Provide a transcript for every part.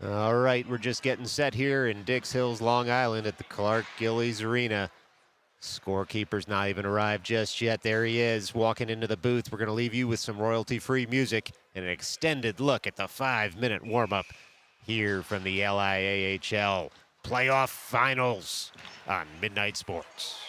All right, we're just getting set here in Dix Hills, Long Island at the Clark Gillies Arena. Scorekeeper's not even arrived just yet. There he is, walking into the booth. We're going to leave you with some royalty-free music and an extended look at the 5-minute warm-up here from the LIAHL Playoff Finals on Midnight Sports.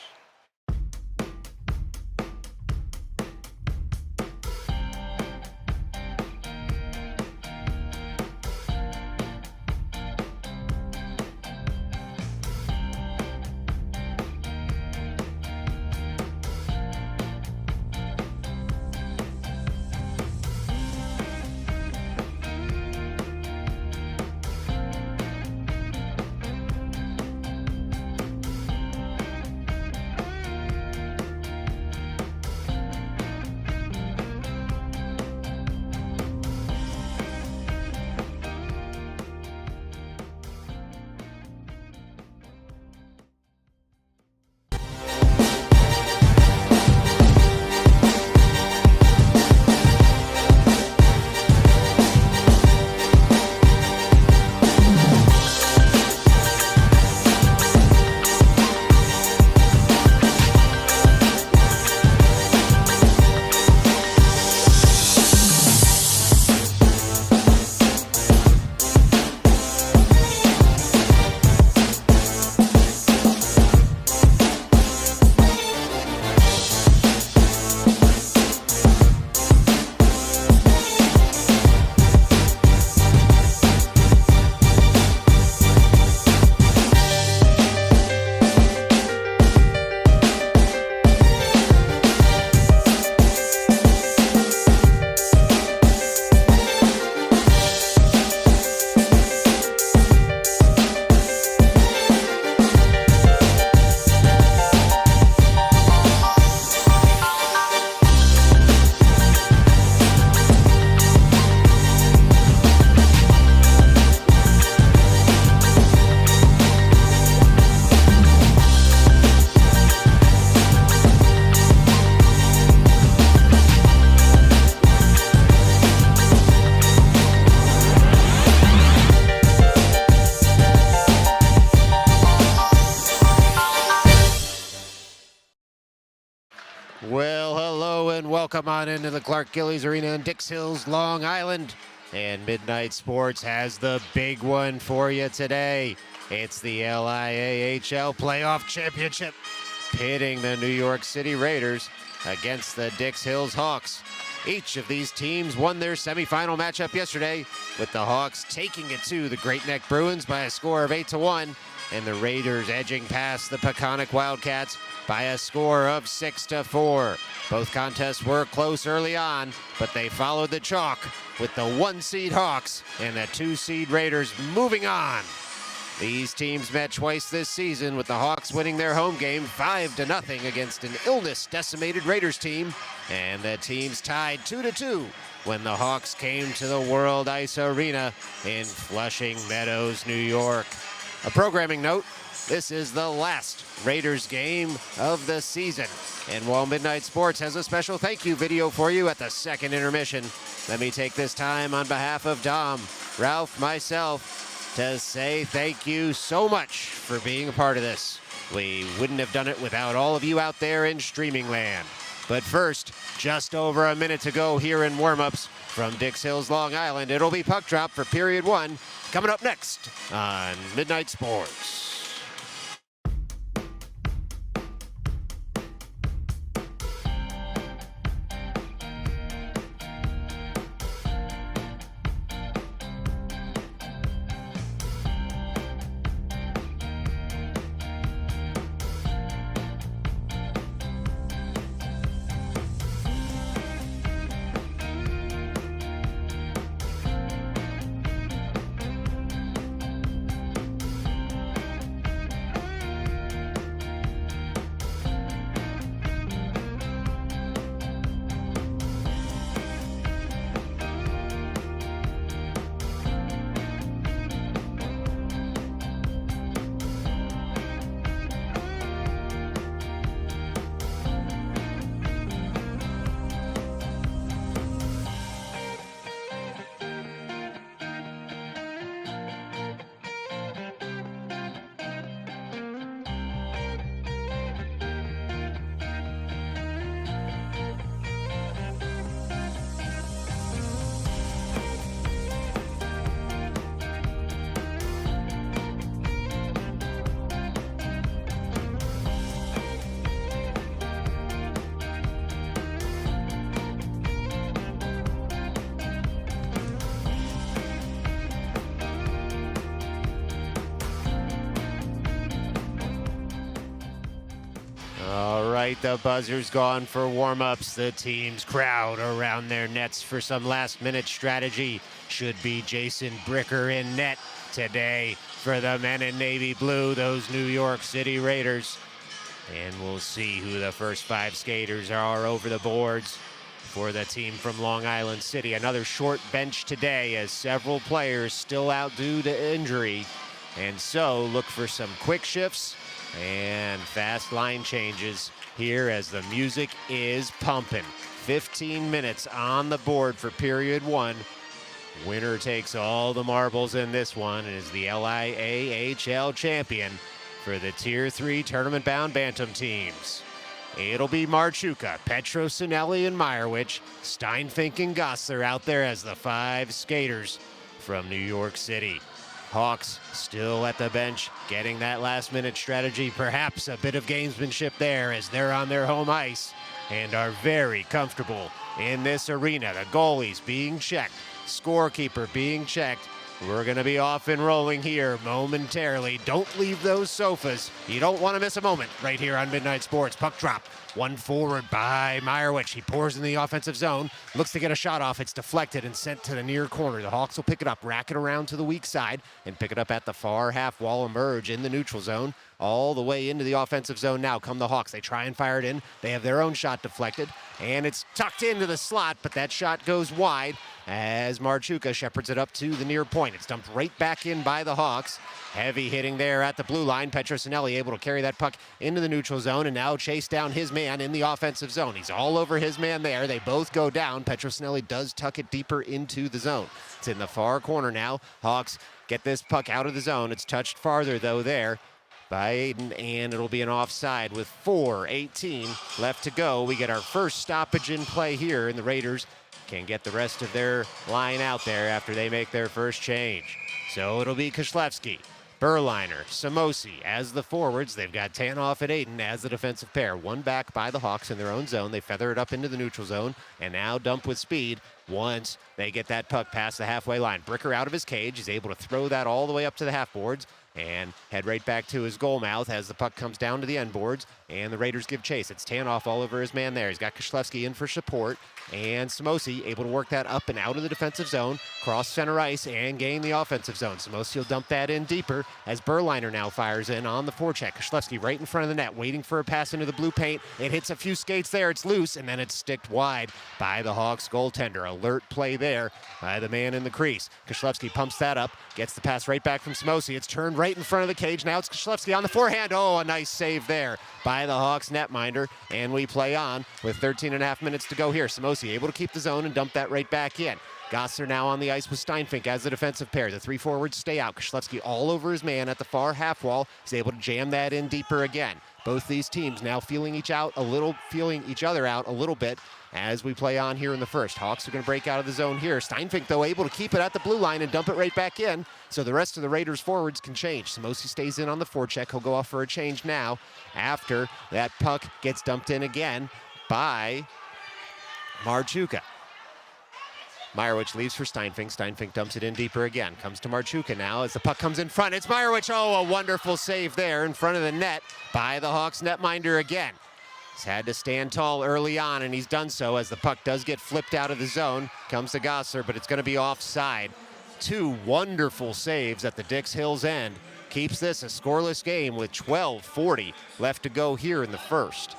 Well, hello and welcome on into the Clark Gillies Arena in Dix Hills, Long Island. And Midnight Sports has the big one for you today. It's the LIAHL Playoff Championship, pitting the New York City Raiders against the Dix Hills Hawks. Each of these teams won their semifinal matchup yesterday, with the Hawks taking it to the Great Neck Bruins by a score of 8-1, and the Raiders edging past the Peconic Wildcats by a score of 6-4. Both contests were close early on, but they followed the chalk with the 1-seed Hawks and the 2-seed Raiders moving on. These teams met twice this season, with the Hawks winning their home game 5-0 against an illness-decimated Raiders team, and the teams tied 2-2 when the Hawks came to the World Ice Arena in Flushing Meadows, New York. A programming note: this is the last Raiders game of the season. And while Midnight Sports has a special thank you video for you at the second intermission, let me take this time on behalf of Dom, Ralph, myself, to say thank you so much for being a part of this. We wouldn't have done it without all of you out there in streaming land. But first, just over a minute to go here in warm-ups from Dix Hills, Long Island. It'll be puck drop for period 1, coming up next on Midnight Sports. right, the buzzer's gone for warm-ups. The teams crowd around their nets for some last-minute strategy. Should be Jason Bricker in net today for the men in navy blue, those New York City Raiders. And we'll see who the first 5 skaters are over the boards for the team from Long Island City. Another short bench today as several players still out due to injury. And so look for some quick shifts and fast line changes here as the music is pumping. 15 minutes on the board for period 1. Winner takes all the marbles in this one and is the LIAHL champion for the Tier 3 tournament-bound Bantam teams. It'll be Marchuka, Petrosinelli, and Meyerowicz. Steinfink and Gossler out there as the 5 skaters from New York City. Hawks still at the bench, getting that last-minute strategy. Perhaps a bit of gamesmanship there as they're on their home ice and are very comfortable in this arena. The goalies being checked, scorekeeper being checked. We're going to be off and rolling here momentarily. Don't leave those sofas. You don't want to miss a moment right here on Midnight Sports. Puck drop. One forward by Meyerowicz. He pours in the offensive zone. Looks to get a shot off. It's deflected and sent to the near corner. The Hawks will pick it up, rack it around to the weak side, and pick it up at the far half wall, emerge in the neutral zone. All the way into the offensive zone now come the Hawks. They try and fire it in. They have their own shot deflected, and it's tucked into the slot, but that shot goes wide as Marchuka shepherds it up to the near point. It's dumped right back in by the Hawks. Heavy hitting there at the blue line. Petrosinelli able to carry that puck into the neutral zone and now chase down his man in the offensive zone. He's all over his man there. They both go down. Petrosinelli does tuck it deeper into the zone. It's in the far corner now. Hawks get this puck out of the zone. It's touched farther though there by Aiden, and it'll be an offside with 4:18 left to go. We get our first stoppage in play here, and the Raiders can get the rest of their line out there after they make their first change. So it'll be Kishlevsky, Berliner, Samosi as the forwards. They've got Tanoff and Aiden as the defensive pair. One back by the Hawks in their own zone. They feather it up into the neutral zone and now dump with speed once they get that puck past the halfway line. Bricker out of his cage. He's able to throw that all the way up to the half boards and head right back to his goal mouth as the puck comes down to the end boards, and the Raiders give chase. It's Tanoff all over his man there. He's got Kishlevsky in for support, and Samosi able to work that up and out of the defensive zone, cross center ice, and gain the offensive zone. Samosi will dump that in deeper as Berliner now fires in on the forecheck. Kishlevsky right in front of the net, waiting for a pass into the blue paint. It hits a few skates there. It's loose, and then it's sticked wide by the Hawks goaltender. Alert play there by the man in the crease. Kishlevsky pumps that up, gets the pass right back from Samosi. It's turned right in front of the cage. Now it's Kishlevsky on the forehand. Oh, a nice save there by the Hawks netminder, and we play on with 13.5 minutes to go here. Samosi able to keep the zone and dump that right back in. Gossler now on the ice with Steinfink as the defensive pair. The 3 forwards stay out. Kishlevsky all over his man at the far half wall. He's able to jam that in deeper again. Both these teams now feeling each other out a little bit as we play on here in the first. Hawks are going to break out of the zone here. Steinfink, though, able to keep it at the blue line and dump it right back in, so the rest of the Raiders forwards can change. Samosi stays in on the forecheck. He'll go off for a change now after that puck gets dumped in again by Marchuka. Meyerowicz leaves for Steinfink. Steinfink dumps it in deeper again. Comes to Marchuka now as the puck comes in front. It's Meyerowicz. Oh, a wonderful save there in front of the net by the Hawks netminder again. He's had to stand tall early on, and he's done so as the puck does get flipped out of the zone. Comes to Gossler, but it's going to be offside. 2 wonderful saves at the Dix Hills end. Keeps this a scoreless game with 12:40 left to go here in the first.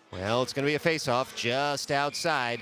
Well, it's going to be a face-off just outside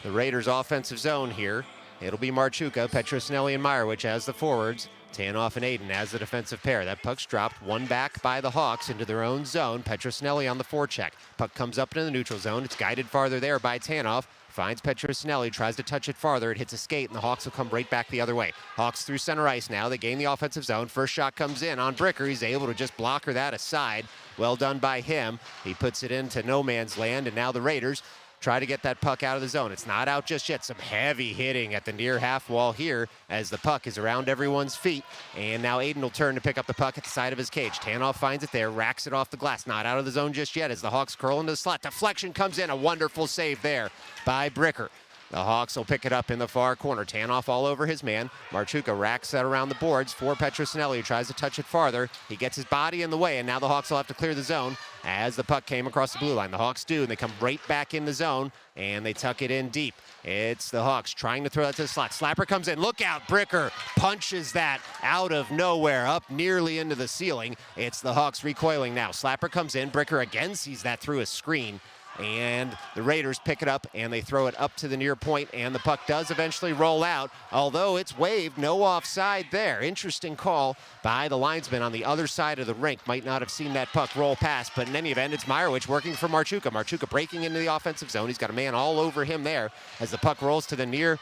the Raiders' offensive zone here. It'll be Marchuka, Petrosinelli, and Meyerowicz as the forwards. Tanoff and Aiden as the defensive pair. That puck's dropped, one back by the Hawks into their own zone. Petrosinelli on the forecheck. Puck comes up into the neutral zone. It's guided farther there by Tanoff. Finds Petrosinelli, tries to touch it farther. It hits a skate, and the Hawks will come right back the other way. Hawks through center ice now. They gain the offensive zone. First shot comes in on Bricker. He's able to just blocker that aside. Well done by him. He puts it into no man's land, and now the Raiders try to get that puck out of the zone. It's not out just yet. Some heavy hitting at the near half wall here as the puck is around everyone's feet. And now Aiden will turn to pick up the puck at the side of his cage. Tanoff finds it there, racks it off the glass. Not out of the zone just yet as the Hawks curl into the slot. Deflection comes in. A wonderful save there by Bricker. The Hawks will pick it up in the far corner. Tanoff all over his man. Marchuka racks that around the boards for Petrosinelli, who tries to touch it farther. He gets his body in the way, and now the Hawks will have to clear the zone as the puck came across the blue line. The Hawks do, and they come right back in the zone, and they tuck it in deep. It's the Hawks trying to throw that to the slot. Slapper comes in. Look out, Bricker punches that out of nowhere, up nearly into the ceiling. It's the Hawks recoiling now. Slapper comes in. Bricker again sees that through a screen. And the Raiders pick it up, and they throw it up to the near point, and the puck does eventually roll out, although it's waved, no offside there. Interesting call by the linesman on the other side of the rink. Might not have seen that puck roll past, but in any event, it's Meyerowicz working for Marchuka. Marchuka breaking into the offensive zone. He's got a man all over him there as the puck rolls to the near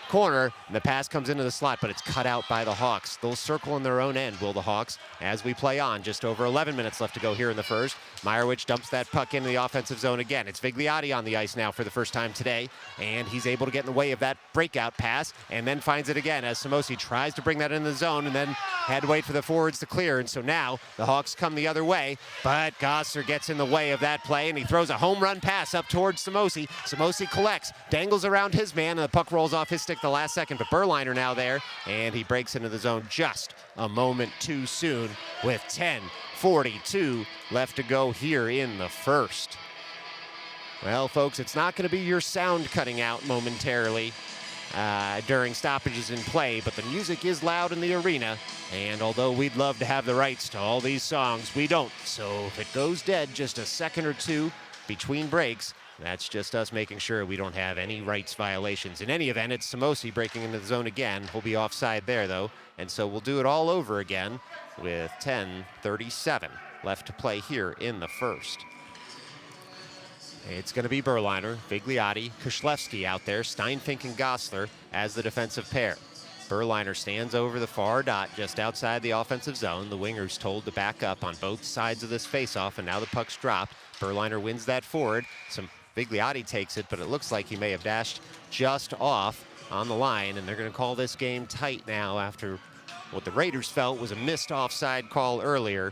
corner, and the pass comes into the slot, but it's cut out by the Hawks. They'll circle in their own end, will the Hawks, as we play on. Just over 11 minutes left to go here in the first. Meyerowicz dumps that puck into the offensive zone again. It's Vigliotti on the ice now for the first time today, and he's able to get in the way of that breakout pass, and then finds it again as Samosi tries to bring that in the zone, and then had to wait for the forwards to clear, and so now the Hawks come the other way, but Gosser gets in the way of that play, and he throws a home run pass up towards Samosi. Samosi collects, dangles around his man, and the puck rolls off his stick the last second, but Berliner now there, and he breaks into the zone just a moment too soon with 10:42 left to go here in the first. Well, folks, it's not going to be your sound cutting out momentarily during stoppages in play, but the music is loud in the arena, and although we'd love to have the rights to all these songs, we don't. So if it goes dead just a second or two between breaks, that's just us making sure we don't have any rights violations. In any event, it's Samosi breaking into the zone again. He'll be offside there, though, and so we'll do it all over again with 10:37 left to play here in the first. It's going to be Berliner, Vigliotti, Kushlevsky out there, Steinfink and Gosler as the defensive pair. Berliner stands over the far dot just outside the offensive zone. The winger's told to back up on both sides of this faceoff, and now the puck's dropped. Berliner wins that forward. Vigliotti takes it, but it looks like he may have dashed just off on the line, and they're going to call this game tight now after what the Raiders felt was a missed offside call earlier.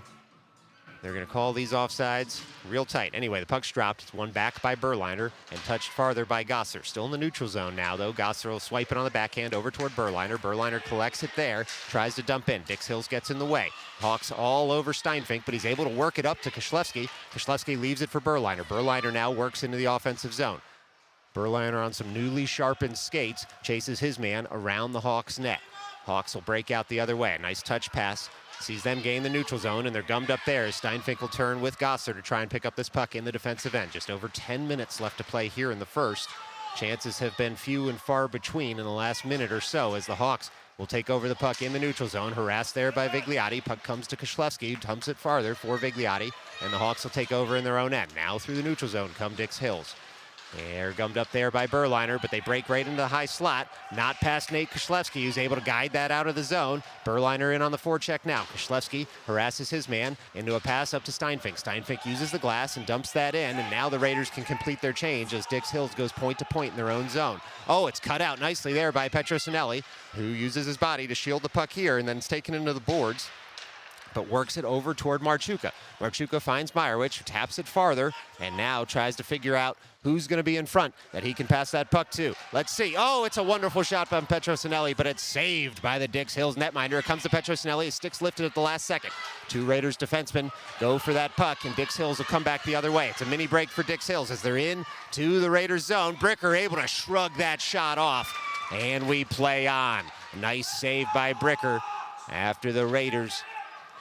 They're going to call these offsides real tight. Anyway, the puck's dropped. It's won back by Berliner and touched farther by Gosser. Still in the neutral zone now, though. Gosser will swipe it on the backhand over toward Berliner. Berliner collects it there, tries to dump in. Dix Hills gets in the way. Hawks all over Steinfink, but he's able to work it up to Kushlevsky. Kushlevsky leaves it for Berliner. Berliner now works into the offensive zone. Berliner on some newly sharpened skates chases his man around the Hawks' net. Hawks will break out the other way. A nice touch pass. Sees them gain the neutral zone, and they're gummed up there as Steinfink will turn with Gosser to try and pick up this puck in the defensive end. Just over 10 minutes left to play here in the first. Chances have been few and far between in the last minute or so as the Hawks will take over the puck in the neutral zone. Harassed there by Vigliotti. Puck comes to Kushlevsky, dumps it farther for Vigliotti, and the Hawks will take over in their own end. Now through the neutral zone come Dix Hills. They're gummed up there by Berliner, but they break right into the high slot. Not past Nate Kushlevsky, who's able to guide that out of the zone. Berliner in on the forecheck now. Kushlevsky harasses his man into a pass up to Steinfink. Steinfink uses the glass and dumps that in, and now the Raiders can complete their change as Dix Hills goes point to point in their own zone. Oh, it's cut out nicely there by Petrosinelli, who uses his body to shield the puck here, and then it's taken into the boards, but works it over toward Marchuka. Marchuka finds Meyerowicz, who taps it farther, and now tries to figure out who's going to be in front that he can pass that puck to. Let's see. Oh, it's a wonderful shot by Petrosinelli, but it's saved by the Dix Hills netminder. It comes to Petrosinelli. His stick's lifted at the last second. Two Raiders defensemen go for that puck, and Dix Hills will come back the other way. It's a mini break for Dix Hills as they're in to the Raiders zone. Bricker able to shrug that shot off, and we play on. Nice save by Bricker after the Raiders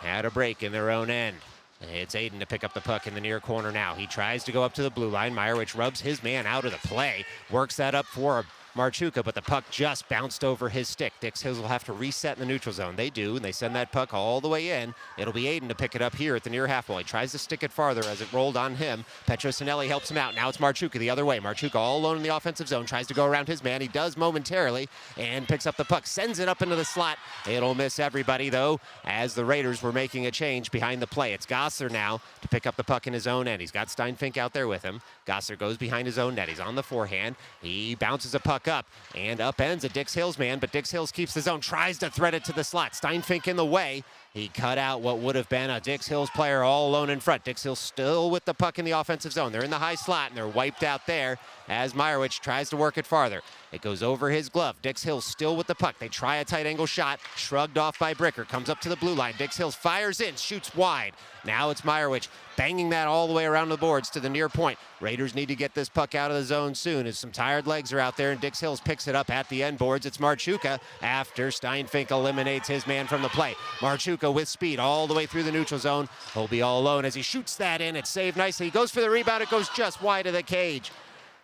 had a break in their own end. It's Aiden to pick up the puck in the near corner now. He tries to go up to the blue line. Meyerowicz rubs his man out of the play. Works that up for Marchuka, but the puck just bounced over his stick. Dix Hills will have to reset in the neutral zone. They do, and they send that puck all the way in. It'll be Aiden to pick it up here at the near half wall. He tries to stick it farther as it rolled on him. Petrosinelli helps him out. Now it's Marchuka the other way. Marchuka all alone in the offensive zone. Tries to go around his man. He does momentarily and picks up the puck. Sends it up into the slot. It'll miss everybody, though, as the Raiders were making a change behind the play. It's Gosser now to pick up the puck in his own end. He's got Steinfink out there with him. Gosser goes behind his own net. He's on the forehand. He bounces a puck up and upends a Dix Hills man, but Dix Hills keeps the zone, tries to thread it to the slot. Steinfink in the way, He cut out what would have been a Dix Hills player all alone in front. Dix Hills still with the puck in the offensive zone. They're in the high slot, and they're wiped out there as Meyerowicz tries to work it farther. It goes over his glove. Dix Hills still with the puck. They try a tight angle shot, shrugged off by Bricker. Comes up to the blue line. Dix Hills fires in, shoots wide. Now it's Meyerowicz banging that all the way around the boards to the near point. Raiders need to get this puck out of the zone soon as some tired legs are out there, and Dix Hills picks it up at the end boards. It's Marchuka after Steinfink eliminates his man from the play. Marchuka with speed all the way through the neutral zone. He'll be all alone as he shoots that in. It's saved nicely. He goes for the rebound. It goes just wide of the cage.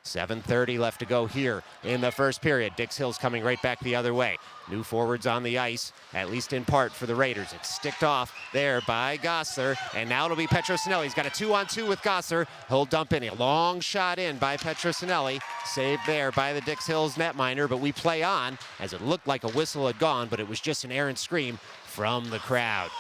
7:30 left to go here in the first period. Dix Hills coming right back the other way. New forwards on the ice, at least in part for the Raiders. It's sticked off there by Gosler, and now it'll be Petrosinelli. He's got a 2-on-2 with Gosler. He'll dump in a long shot in by Petrosinelli. Saved there by the Dix Hills netminder, but we play on as it looked like a whistle had gone, but it was just an errant scream from the crowd.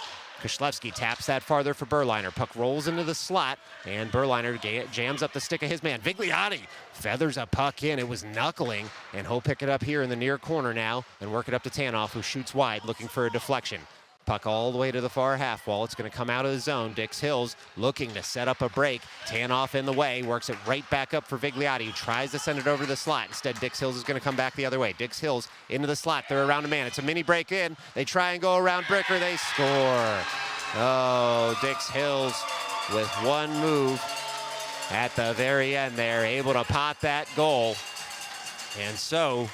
Koslewski taps that farther for Berliner. Puck rolls into the slot, and Berliner jams up the stick of his man. Vigliotti feathers a puck in. It was knuckling, and he'll pick it up here in the near corner now and work it up to Tanoff, who shoots wide, looking for a deflection. Puck all the way to the far half wall. It's going to come out of the zone. Dix Hills looking to set up a break. Tanoff in the way, works it right back up for Vigliotti, who tries to send it over to the slot. Instead, Dix Hills is going to come back the other way. Dix Hills into the slot. They're around a man. It's a mini break in. They try and go around Bricker. They score. Oh, Dix Hills with one move at the very end there, able to pot that goal. And so,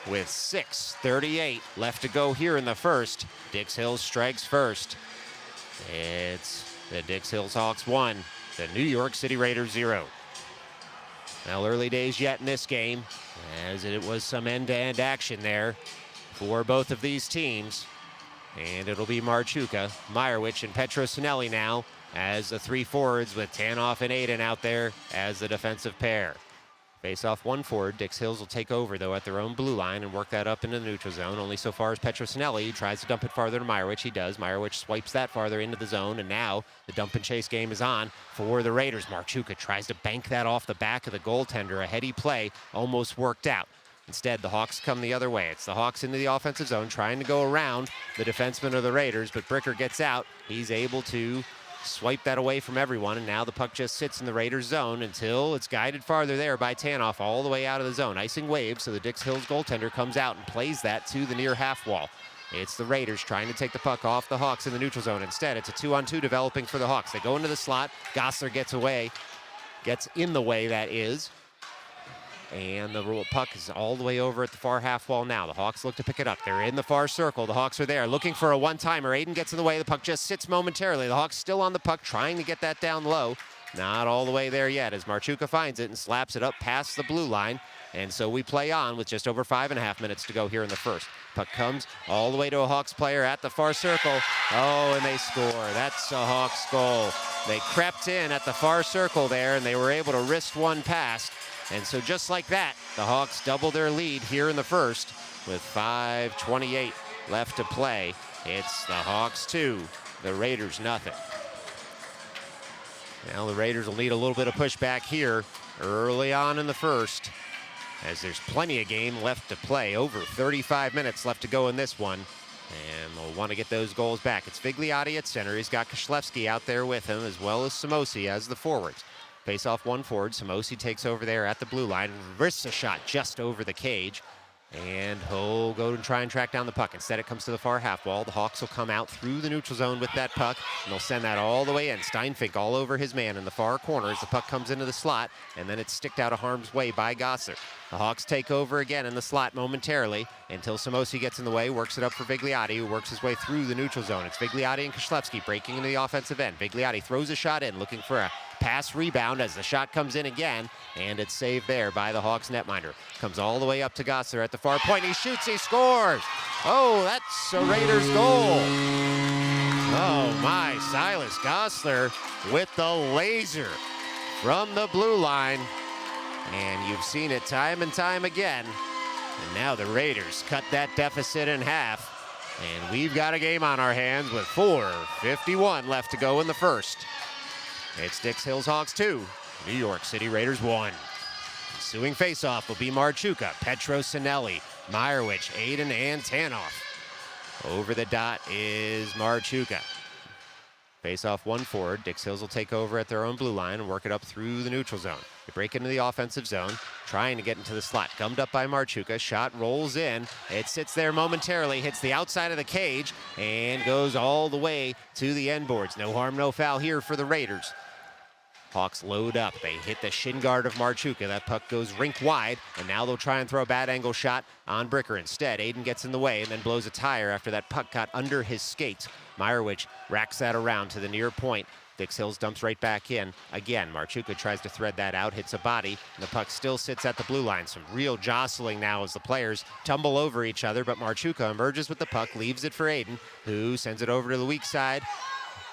with 6:38 left to go here in the first, Dix Hills strikes first. It's the Dix Hills Hawks 1, the New York City Raiders 0. Well, early days yet in this game, as it was some end-to-end action there for both of these teams. And it'll be Marchuka, Meyerowicz, and Petrosinelli now as the three forwards, with Tanoff and Aiden out there as the defensive pair. Face off one forward. Dix Hills will take over, though, at their own blue line and work that up into the neutral zone. Only so far as Petrosinelli tries to dump it farther to Meyerowicz. He does. Meyerowicz swipes that farther into the zone, and now the dump and chase game is on for the Raiders. Marchuka tries to bank that off the back of the goaltender. A heady play, almost worked out. Instead, the Hawks come the other way. It's the Hawks into the offensive zone, trying to go around the defenseman of the Raiders, but Bricker gets out. He's able to swipe that away from everyone, and now the puck just sits in the Raiders zone until it's guided farther there by Tanoff all the way out of the zone. Icing wave, so the Dix Hills goaltender comes out and plays that to the near half wall. It's the Raiders trying to take the puck off the Hawks in the neutral zone. Instead, it's a 2-on-2 developing for the Hawks. They go into the slot. Gosler gets in the way, that is. And the puck is all the way over at the far half wall now. The Hawks look to pick it up. They're in the far circle. The Hawks are there looking for a one-timer. Aiden gets in the way. The puck just sits momentarily. The Hawks still on the puck, trying to get that down low. Not all the way there yet as Marchuka finds it and slaps it up past the blue line. And so we play on with just over 5.5 minutes to go here in the first. Puck comes all the way to a Hawks player at the far circle. Oh, and they score. That's a Hawks goal. They crept in at the far circle there, and they were able to wrist one past. And so just like that, the Hawks double their lead here in the first with 5:28 left to play. It's the Hawks 2, the Raiders nothing. Now the Raiders will need a little bit of pushback here early on in the first, as there's plenty of game left to play. Over 35 minutes left to go in this one, and they'll want to get those goals back. It's Vigliotti at center. He's got Koslewski out there with him, as well as Samosi as the forwards. Face off one forward. Samosi takes over there at the blue line, risks a shot just over the cage, and he'll go and try and track down the puck. Instead, it comes to the far half wall. The Hawks will come out through the neutral zone with that puck, and they'll send that all the way in. Steinfink all over his man in the far corner as the puck comes into the slot, and then it's sticked out of harm's way by Gosler. The Hawks take over again in the slot momentarily until Samosi gets in the way, works it up for Vigliotti, who works his way through the neutral zone. It's Vigliotti and Koslewski breaking into the offensive end. Vigliotti throws a shot in, looking for a pass rebound as the shot comes in again, and it's saved there by the Hawks netminder. Comes all the way up to Gosler at the far point. He shoots, he scores! Oh, that's a Raiders goal. Oh my, Silas Gosler with the laser from the blue line. And you've seen it time and time again. And now the Raiders cut that deficit in half. And we've got a game on our hands with 4:51 left to go in the first. It's Dix Hills Hawks 2, New York City Raiders 1. Ensuing faceoff will be Marchuka, Petrosinelli, Meyerowicz, Aiden, and Tanoff. Over the dot is Marchuka. Face off one forward. Dix Hills will take over at their own blue line and work it up through the neutral zone. They break into the offensive zone, trying to get into the slot. Gummed up by Marchuka. Shot rolls in. It sits there momentarily, hits the outside of the cage, and goes all the way to the end boards. No harm, no foul here for the Raiders. Hawks load up. They hit the shin guard of Marchuka. That puck goes rink wide, and now they'll try and throw a bad angle shot on Bricker. Instead, Aiden gets in the way and then blows a tire after that puck got under his skates. Meyerowicz racks that around to the near point. Dix Hills dumps right back in. Again, Marchuka tries to thread that out, hits a body, and the puck still sits at the blue line. Some real jostling now as the players tumble over each other, but Marchuka emerges with the puck, leaves it for Aiden, who sends it over to the weak side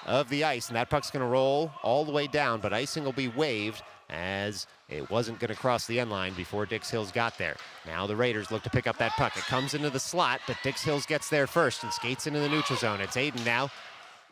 of the ice, and that puck's going to roll all the way down, but icing will be waived as it wasn't going to cross the end line before Dix Hills got there. Now the Raiders look to pick up that puck. It comes into the slot, but Dix Hills gets there first and skates into the neutral zone. It's Aiden now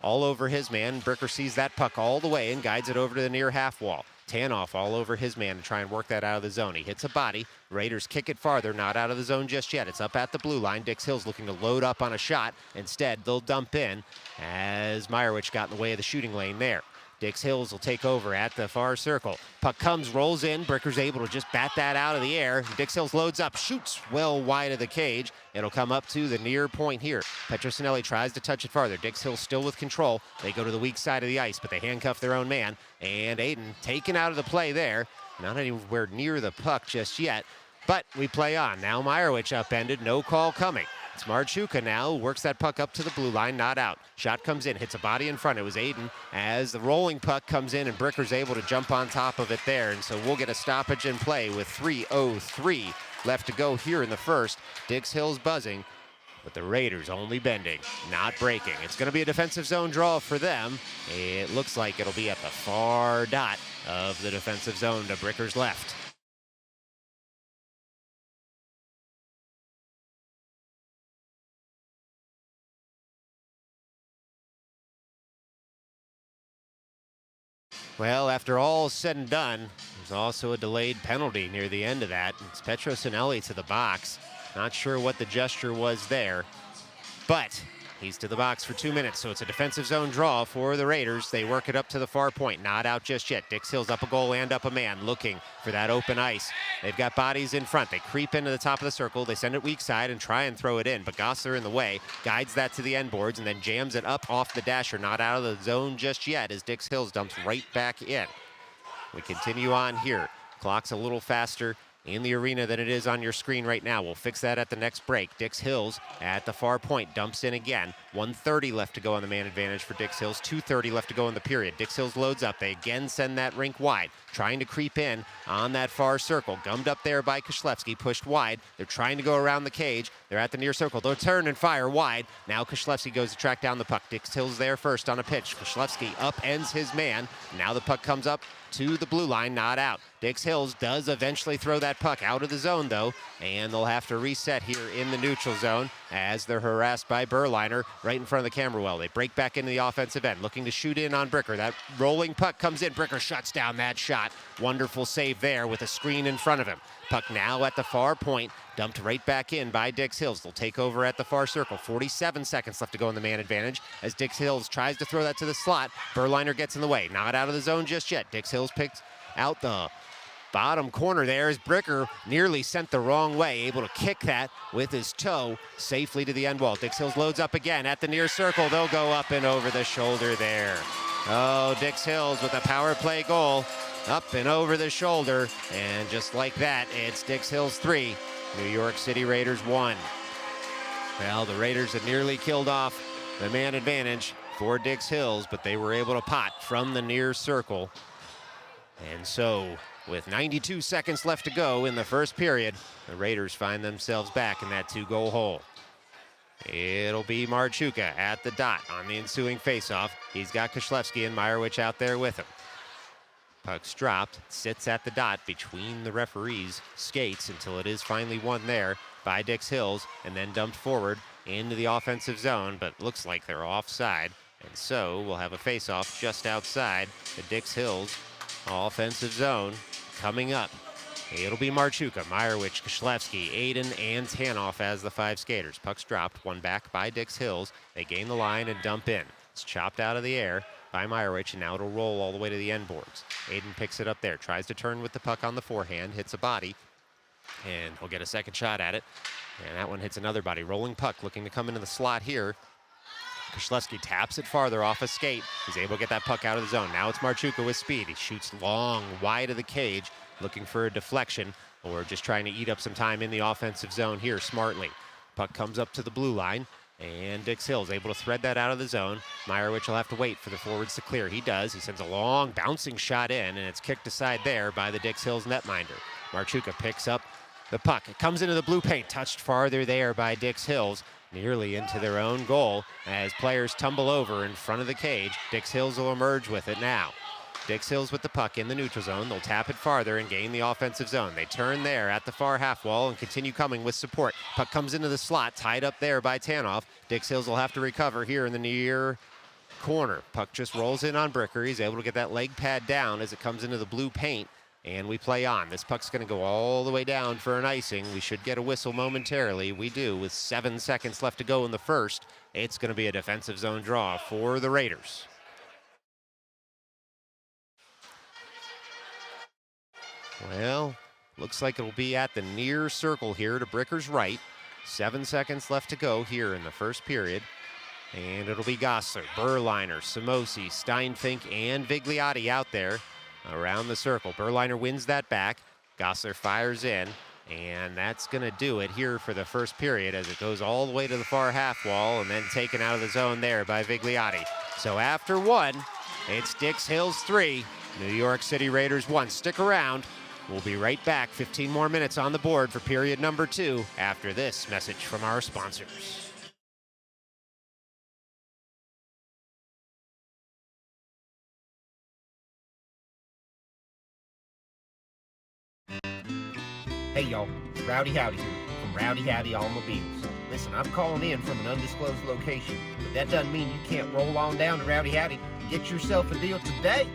all over his man. Bricker sees that puck all the way and guides it over to the near half wall. Tanoff all over his man to try and work that out of the zone. He hits a body. Raiders kick it farther, not out of the zone just yet. It's up at the blue line. Dix Hills looking to load up on a shot. Instead, they'll dump in as Meyerowicz got in the way of the shooting lane there. Dix Hills will take over at the far circle. Puck comes, rolls in. Bricker's able to just bat that out of the air. Dix Hills loads up, shoots well wide of the cage. It'll come up to the near point here. Petrosinelli tries to touch it farther. Dix Hills still with control. They go to the weak side of the ice, but they handcuff their own man. And Aiden taken out of the play there. Not anywhere near the puck just yet, but we play on. Now Meyerowicz upended, no call coming. It's Marchuka now, works that puck up to the blue line, not out. Shot comes in, hits a body in front. It was Aiden as the rolling puck comes in and Bricker's able to jump on top of it there. And so we'll get a stoppage in play with 3:03 left to go here in the first. Dix Hills buzzing, but the Raiders only bending, not breaking. It's going to be a defensive zone draw for them. It looks like it'll be at the far dot of the defensive zone to Bricker's left. Well, after all is said and done, there's also a delayed penalty near the end of that. It's Petrosinelli to the box. Not sure what the gesture was there, but he's to the box for 2 minutes, so it's a defensive zone draw for the Raiders. They work it up to the far point, not out just yet. Dix Hills up a goal and up a man, looking for that open ice. They've got bodies in front. They creep into the top of the circle. They send it weak side and try and throw it in, but Gossler in the way, guides that to the end boards and then jams it up off the dasher. Not out of the zone just yet as Dix Hills dumps right back in. We continue on here. Clock's a little faster in the arena than it is on your screen right now. We'll fix that at the next break. Dix Hills at the far point dumps in again. 1:30 left to go on the man advantage for Dix Hills. 2:30 left to go in the period. Dix Hills loads up. They again send that rink wide, trying to creep in on that far circle. Gummed up there by Kushlevsky, pushed wide. They're trying to go around the cage. They're at the near circle. They'll turn and fire wide. Now Kushlevsky goes to track down the puck. Dix Hills there first on a pitch. Kushlevsky upends his man. Now the puck comes up to the blue line, not out. Dix Hills does eventually throw that puck out of the zone, though, and they'll have to reset here in the neutral zone as they're harassed by Berliner right in front of the camera well. They break back into the offensive end, looking to shoot in on Bricker. That rolling puck comes in. Bricker shuts down that shot. Wonderful save there with a screen in front of him. Puck now at the far point, dumped right back in by Dix Hills. They'll take over at the far circle. 47 seconds left to go in the man advantage as Dix Hills tries to throw that to the slot. Berliner gets in the way. Not out of the zone just yet. Dix Hills picks out the bottom corner there as Bricker nearly sent the wrong way, able to kick that with his toe safely to the end wall. Dix Hills loads up again at the near circle. They'll go up and over the shoulder there. Oh, Dix Hills with a power play goal. Up and over the shoulder, and just like that, it's Dix Hills 3, New York City Raiders 1. Well, the Raiders had nearly killed off the man advantage for Dix Hills, but they were able to pot from the near circle. And so, with 92 seconds left to go in the first period, the Raiders find themselves back in that 2-goal hole. It'll be Marchuka at the dot on the ensuing faceoff. He's got Kushlevsky and Meyerowicz out there with him. Puck's dropped, sits at the dot between the referees' skates until it is finally won there by Dix Hills and then dumped forward into the offensive zone, but looks like they're offside. And so we'll have a face-off just outside the Dix Hills offensive zone coming up It'll be Marchuka, Meyerowicz, Kishlevsky, Aiden, and Tanoff as the 5 skaters. Puck's dropped, one back by Dix Hills. They gain the line and dump in. It's chopped out of the air by Meyerowicz, and now it'll roll all the way to the end boards. Aiden picks it up there, tries to turn with the puck on the forehand, hits a body, and he'll get a second shot at it. And that one hits another body. Rolling puck, looking to come into the slot here. Kishlevsky taps it farther off a skate. He's able to get that puck out of the zone. Now it's Marchuka with speed. He shoots long, wide of the cage, looking for a deflection or just trying to eat up some time in the offensive zone here smartly. Puck comes up to the blue line, and Dix Hills able to thread that out of the zone. Meyerowicz will have to wait for the forwards to clear. He does. He sends a long bouncing shot in, and it's kicked aside there by the Dix Hills netminder. Marchuka picks up the puck. It comes into the blue paint, touched farther there by Dix Hills, nearly into their own goal as players tumble over in front of the cage. Dix Hills will emerge with it now. Dix Hills with the puck in the neutral zone. They'll tap it farther and gain the offensive zone. They turn there at the far half wall and continue coming with support. Puck comes into the slot, tied up there by Tanoff. Dix Hills will have to recover here in the near corner. Puck just rolls in on Bricker. He's able to get that leg pad down as it comes into the blue paint, and we play on. This puck's going to go all the way down for an icing. We should get a whistle momentarily. We do, with 7 seconds left to go in the first. It's going to be a defensive zone draw for the Raiders. Well, looks like it'll be at the near circle here to Bricker's right. 7 seconds left to go here in the first period. And it'll be Gossler, Berliner, Samosi, Steinfink, and Vigliotti out there around the circle. Berliner wins that back. Gossler fires in, and that's going to do it here for the first period as it goes all the way to the far half wall and then taken out of the zone there by Vigliotti. So after 1, it's Dix Hills 3, New York City Raiders 1. Stick around. We'll be right back. 15 more minutes on the board for period number 2 after this message from our sponsors. Hey y'all, Rowdy Howdy here from Rowdy Howdy Automobiles. Listen, I'm calling in from an undisclosed location, but that doesn't mean you can't roll on down to Rowdy Howdy and get yourself a deal today.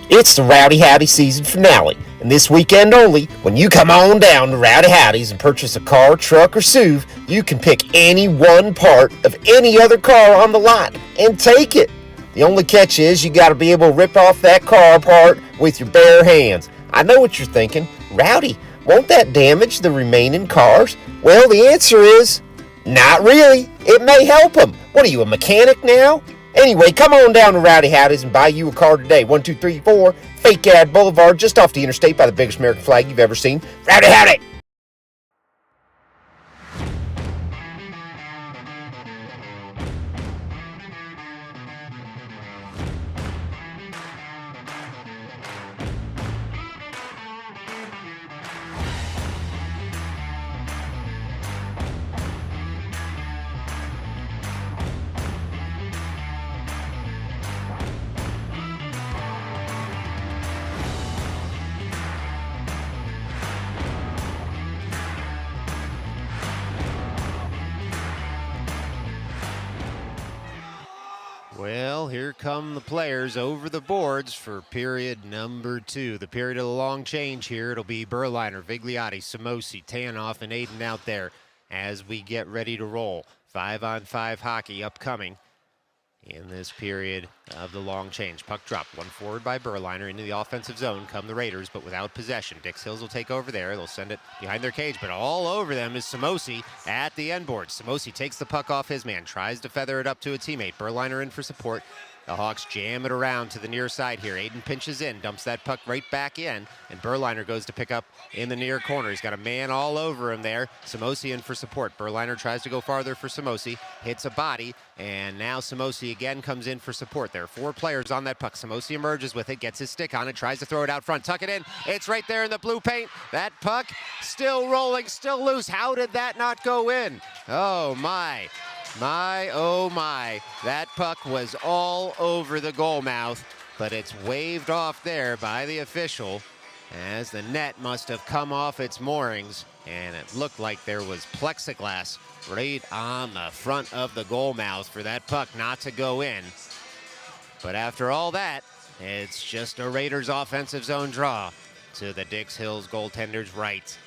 It's the Rowdy Howdy season finale, and this weekend only, when you come on down to Rowdy Howdy's and purchase a car, truck, or SUV, you can pick any one part of any other car on the lot and take it. The only catch is you got to be able to rip off that car apart with your bare hands. I know what you're thinking. Rowdy, won't that damage the remaining cars? Well, the answer is, not really. It may help them. What are you, a mechanic now? Anyway, come on down to Rowdy Howdy's and buy you a car today. 1234 Fake Ad Boulevard, just off the interstate by the biggest American flag you've ever seen. Rowdy Howdy! Well, here come the players over the boards for period number 2. The period of the long change here. It'll be Berliner, Vigliotti, Samosi, Tanoff, and Aiden out there as we get ready to roll. 5-on-5 hockey upcoming in this period of the long change. Puck drop, one forward by Berliner into the offensive zone. Come the Raiders, but without possession. Dix Hills will take over there. They'll send it behind their cage, but all over them is Samosi at the end board. Samosi takes the puck off his man, tries to feather it up to a teammate. Berliner in for support. The Hawks jam it around to the near side here. Aiden pinches in, dumps that puck right back in, and Berliner goes to pick up in the near corner. He's got a man all over him there. Samosi in for support. Berliner tries to go farther for Samosi, hits a body, and now Samosi again comes in for support. There are 4 players on that puck. Samosi emerges with it, gets his stick on it, tries to throw it out front, tuck it in. It's right there in the blue paint. That puck still rolling, still loose. How did that not go in? Oh my. My, oh my, that puck was all over the goal mouth, but it's waved off there by the official as the net must have come off its moorings, and it looked like there was plexiglass right on the front of the goal mouth for that puck not to go in. But after all that, it's just a Raiders offensive zone draw. to the Dix Hills goaltender's right.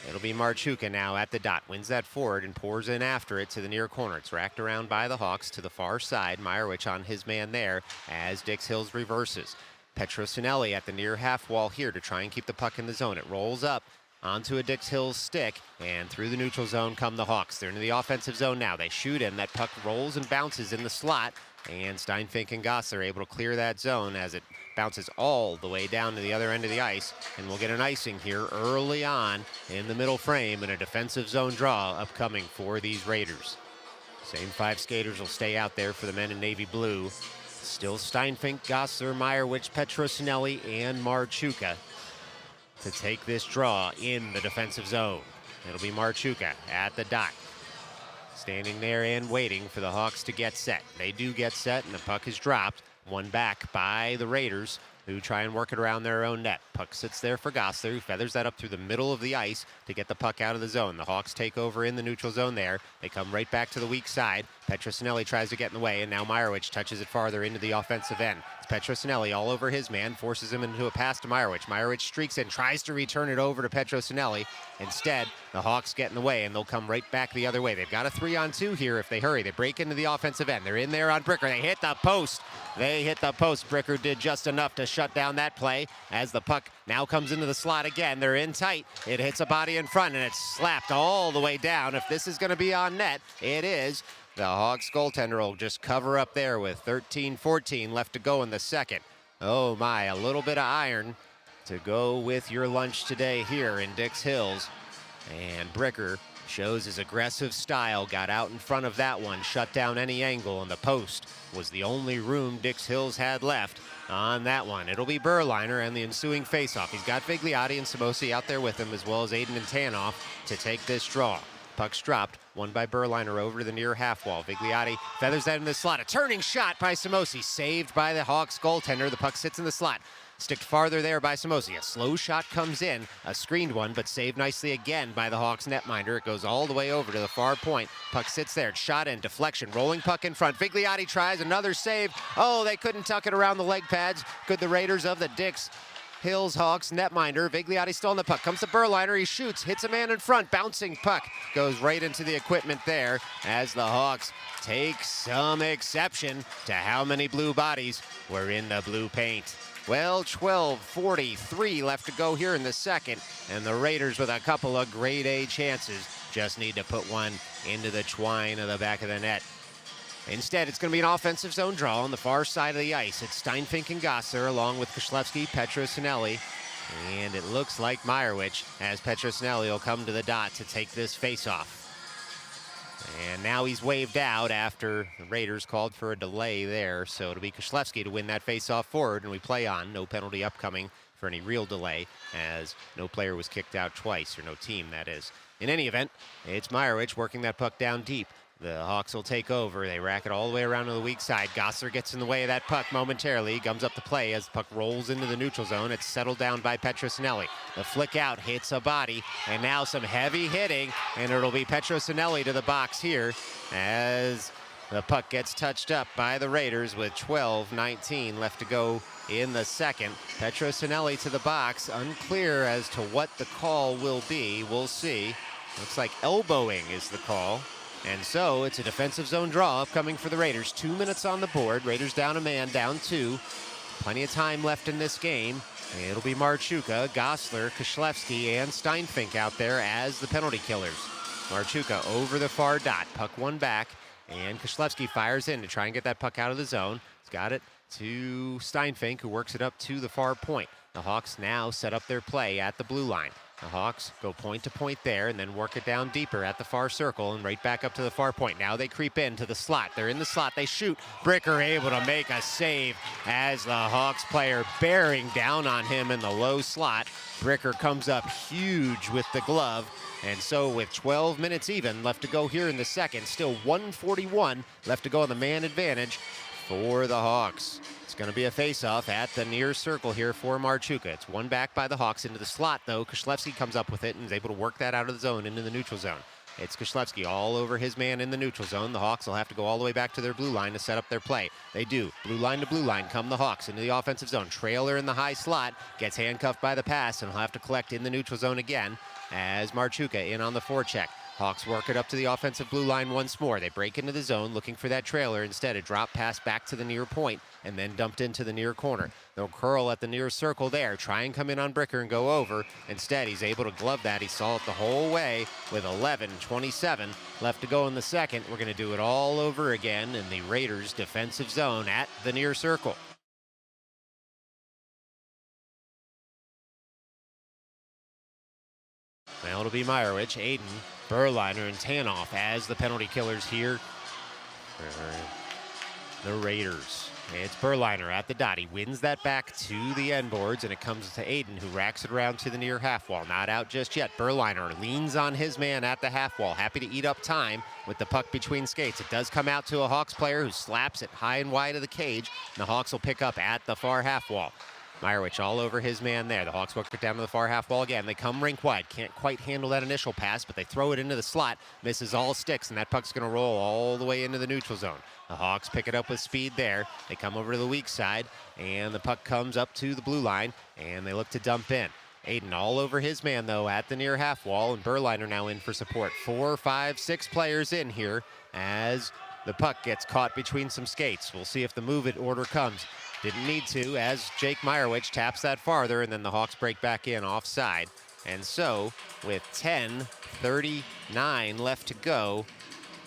It'll be Marchuka now at the dot. Wins that forward and pours in after it to the near corner. It's racked around by the Hawks to the far side. Meyerowicz on his man there as Dix Hills reverses. Petrosinelli at the near half wall here to try and keep the puck in the zone. It rolls up onto a Dix Hills stick, and through the neutral zone come the Hawks. They're into the offensive zone now. They shoot in. That puck rolls and bounces in the slot, and Steinfink and Goss are able to clear that zone as it bounces all the way down to the other end of the ice, and we'll get an icing here early on in the middle frame and a defensive zone draw upcoming for these Raiders. Same 5 skaters will stay out there for the men in navy blue. Still Steinfink, Gossler, Meyerowicz, Petrosinelli, and Marchuka to take this draw in the defensive zone. It'll be Marchuka at the dot, standing there and waiting for the Hawks to get set. They do get set, and the puck is dropped. One back by the Raiders, who try and work it around their own net. Puck sits there for Gossler, who feathers that up through the middle of the ice to get the puck out of the zone. The Hawks take over in the neutral zone there. They come right back to the weak side. Petrosinelli tries to get in the way, and now Meyerowicz touches it farther into the offensive end. It's Petrosinelli all over his man, forces him into a pass to Meyerowicz. Meyerowicz streaks in, tries to return it over to Petrosinelli. Instead, the Hawks get in the way, and they'll come right back the other way. They've got a 3-on-2 here if they hurry. They break into the offensive end. They're in there on Bricker. They hit the post. They hit the post. Bricker did just enough to shut down that play as the puck now comes into the slot again. They're in tight. It hits a body in front, and it's slapped all the way down. If this is going to be on net, it is. The Hawks goaltender will just cover up there with 13-14 left to go in the second. Oh my, a little bit of iron to go with your lunch today here in Dix Hills. And Bricker shows his aggressive style, got out in front of that one, shut down any angle, and the post was the only room Dix Hills had left on that one. It'll be Berliner and the ensuing faceoff. He's got Vigliotti and Samosi out there with him, as well as Aiden and Tanoff to take this draw. Puck's dropped, won by Berliner over to the near half wall. Vigliotti feathers that in the slot. A turning shot by Samosi, saved by the Hawks goaltender. The puck sits in the slot. Sticked farther there by Samosi. A slow shot comes in, a screened one, but saved nicely again by the Hawks netminder. It goes all the way over to the far point. Puck sits there, shot in, deflection, rolling puck in front. Vigliotti tries another save. Oh, they couldn't tuck it around the leg pads. Could the Raiders of the Dix Hills Hawks netminder. Vigliotti still on the puck. Comes to Berliner. He shoots, hits a man in front. Bouncing puck goes right into the equipment there as the Hawks take some exception to how many blue bodies were in the blue paint. Well, 12:43 left to go here in the second, and the Raiders with a couple of grade A chances just need to put one into the twine of the back of the net. Instead, it's going to be an offensive zone draw on the far side of the ice. It's Steinfink and Gossler along with Koslevsky, Petrosinelli, and it looks like Meyerowicz as Petrosinelli will come to the dot to take this face-off. And now he's waved out after the Raiders called for a delay there, so it'll be Koslevsky to win that face-off forward, and we play on. No penalty upcoming for any real delay, as no player was kicked out twice, or no team, that is. In any event, it's Meyerowicz working that puck down deep. The Hawks will take over. They rack it all the way around to the weak side. Gossler gets in the way of that puck momentarily. Gums up the play as the puck rolls into the neutral zone. It's settled down by Petrosinelli. The flick out hits a body, and now some heavy hitting, and it'll be Petrosinelli to the box here as the puck gets touched up by the Raiders with 12:19 left to go in the second. Petrosinelli to the box. Unclear as to what the call will be. We'll see. Looks like elbowing is the call. And so it's a defensive zone draw upcoming for the Raiders. 2 minutes on the board. Raiders down a man, down 2. Plenty of time left in this game. It'll be Marchuka, Gossler, Koslevsky, and Steinfink out there as the penalty killers. Marchuka over the far dot. Puck one back, and Koslevsky fires in to try and get that puck out of the zone. He's got it to Steinfink, who works it up to the far point. The Hawks now set up their play at the blue line. The Hawks go point to point there and then work it down deeper at the far circle and right back up to the far point. Now they creep into the slot. They're in the slot. They shoot. Bricker able to make a save as the Hawks player bearing down on him in the low slot. Bricker comes up huge with the glove. And so with 12 minutes even left to go here in the second, still 1:41 left to go on the man advantage for the Hawks. It's going to be a face-off at the near circle here for Marchuka. It's one back by the Hawks into the slot, though. Koslevsky comes up with it and is able to work that out of the zone into the neutral zone. It's Koslewski all over his man in the neutral zone. The Hawks will have to go all the way back to their blue line to set up their play. They do. Blue line to blue line come the Hawks into the offensive zone. Trailer in the high slot, gets handcuffed by the pass, and he'll have to collect in the neutral zone again as Marchuka in on the forecheck. Hawks work it up to the offensive blue line once more. They break into the zone looking for that trailer. Instead, a drop pass back to the near point and then dumped into the near corner. They'll curl at the near circle there, try and come in on Bricker and go over. Instead, he's able to glove that. He saw it the whole way with 11:27 left to go in the second. We're going to do it all over again in the Raiders' defensive zone at the near circle. Well, it'll be Meyerowicz, Aiden, Berliner, and Tanoff as the penalty killers here for the Raiders. It's Berliner at the dot. He wins that back to the end boards, and it comes to Aiden, who racks it around to the near half wall. Not out just yet. Berliner leans on his man at the half wall, happy to eat up time with the puck between skates. It does come out to a Hawks player who slaps it high and wide of the cage, and the Hawks will pick up at the far half wall. Meyerowicz all over his man there. The Hawks work it down to the far half wall again. They come rink wide. Can't quite handle that initial pass, but they throw it into the slot. Misses all sticks, and that puck's going to roll all the way into the neutral zone. The Hawks pick it up with speed there. They come over to the weak side, and the puck comes up to the blue line, and they look to dump in. Aiden all over his man, though, at the near half wall, and Berliner now in for support. 4, 5, 6 players in here as the puck gets caught between some skates. We'll see if the move it order comes. Didn't need to, as Jake Meyerowicz taps that farther, and then the Hawks break back in offside. And so, with 10:39 left to go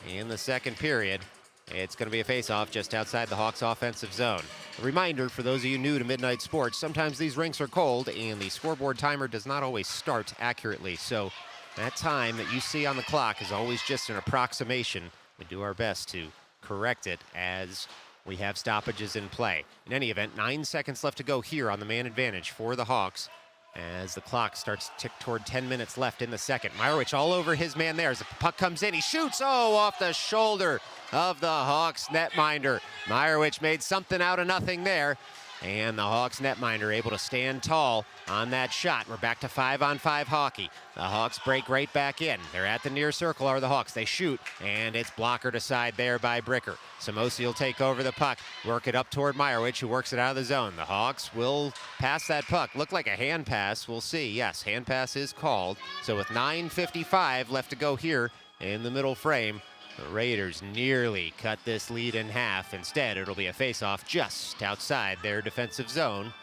in the second period, it's going to be a face-off just outside the Hawks' offensive zone. A reminder for those of you new to Midnight Sports, sometimes these rinks are cold, and the scoreboard timer does not always start accurately. So that time that you see on the clock is always just an approximation. We do our best to correct it as we have stoppages in play. In any event, 9 seconds left to go here on the man advantage for the Hawks as the clock starts to tick toward 10 minutes left in the second. Meyerowicz all over his man there as the puck comes in. He shoots, off the shoulder of the Hawks netminder. Meyerowicz made something out of nothing there, and the Hawks netminder able to stand tall on that shot. We're back to 5-on-5 hockey. The Hawks break right back in. They're at the near circle are the Hawks. They shoot, and it's blockered aside there by Bricker. Samosi will take over the puck, work it up toward Meyerowicz, who works it out of the zone. The Hawks will pass that puck. Looked like a hand pass. We'll see. Yes, hand pass is called. So with 9:55 left to go here in the middle frame, the Raiders nearly cut this lead in half. Instead, it'll be a face-off just outside their defensive zone.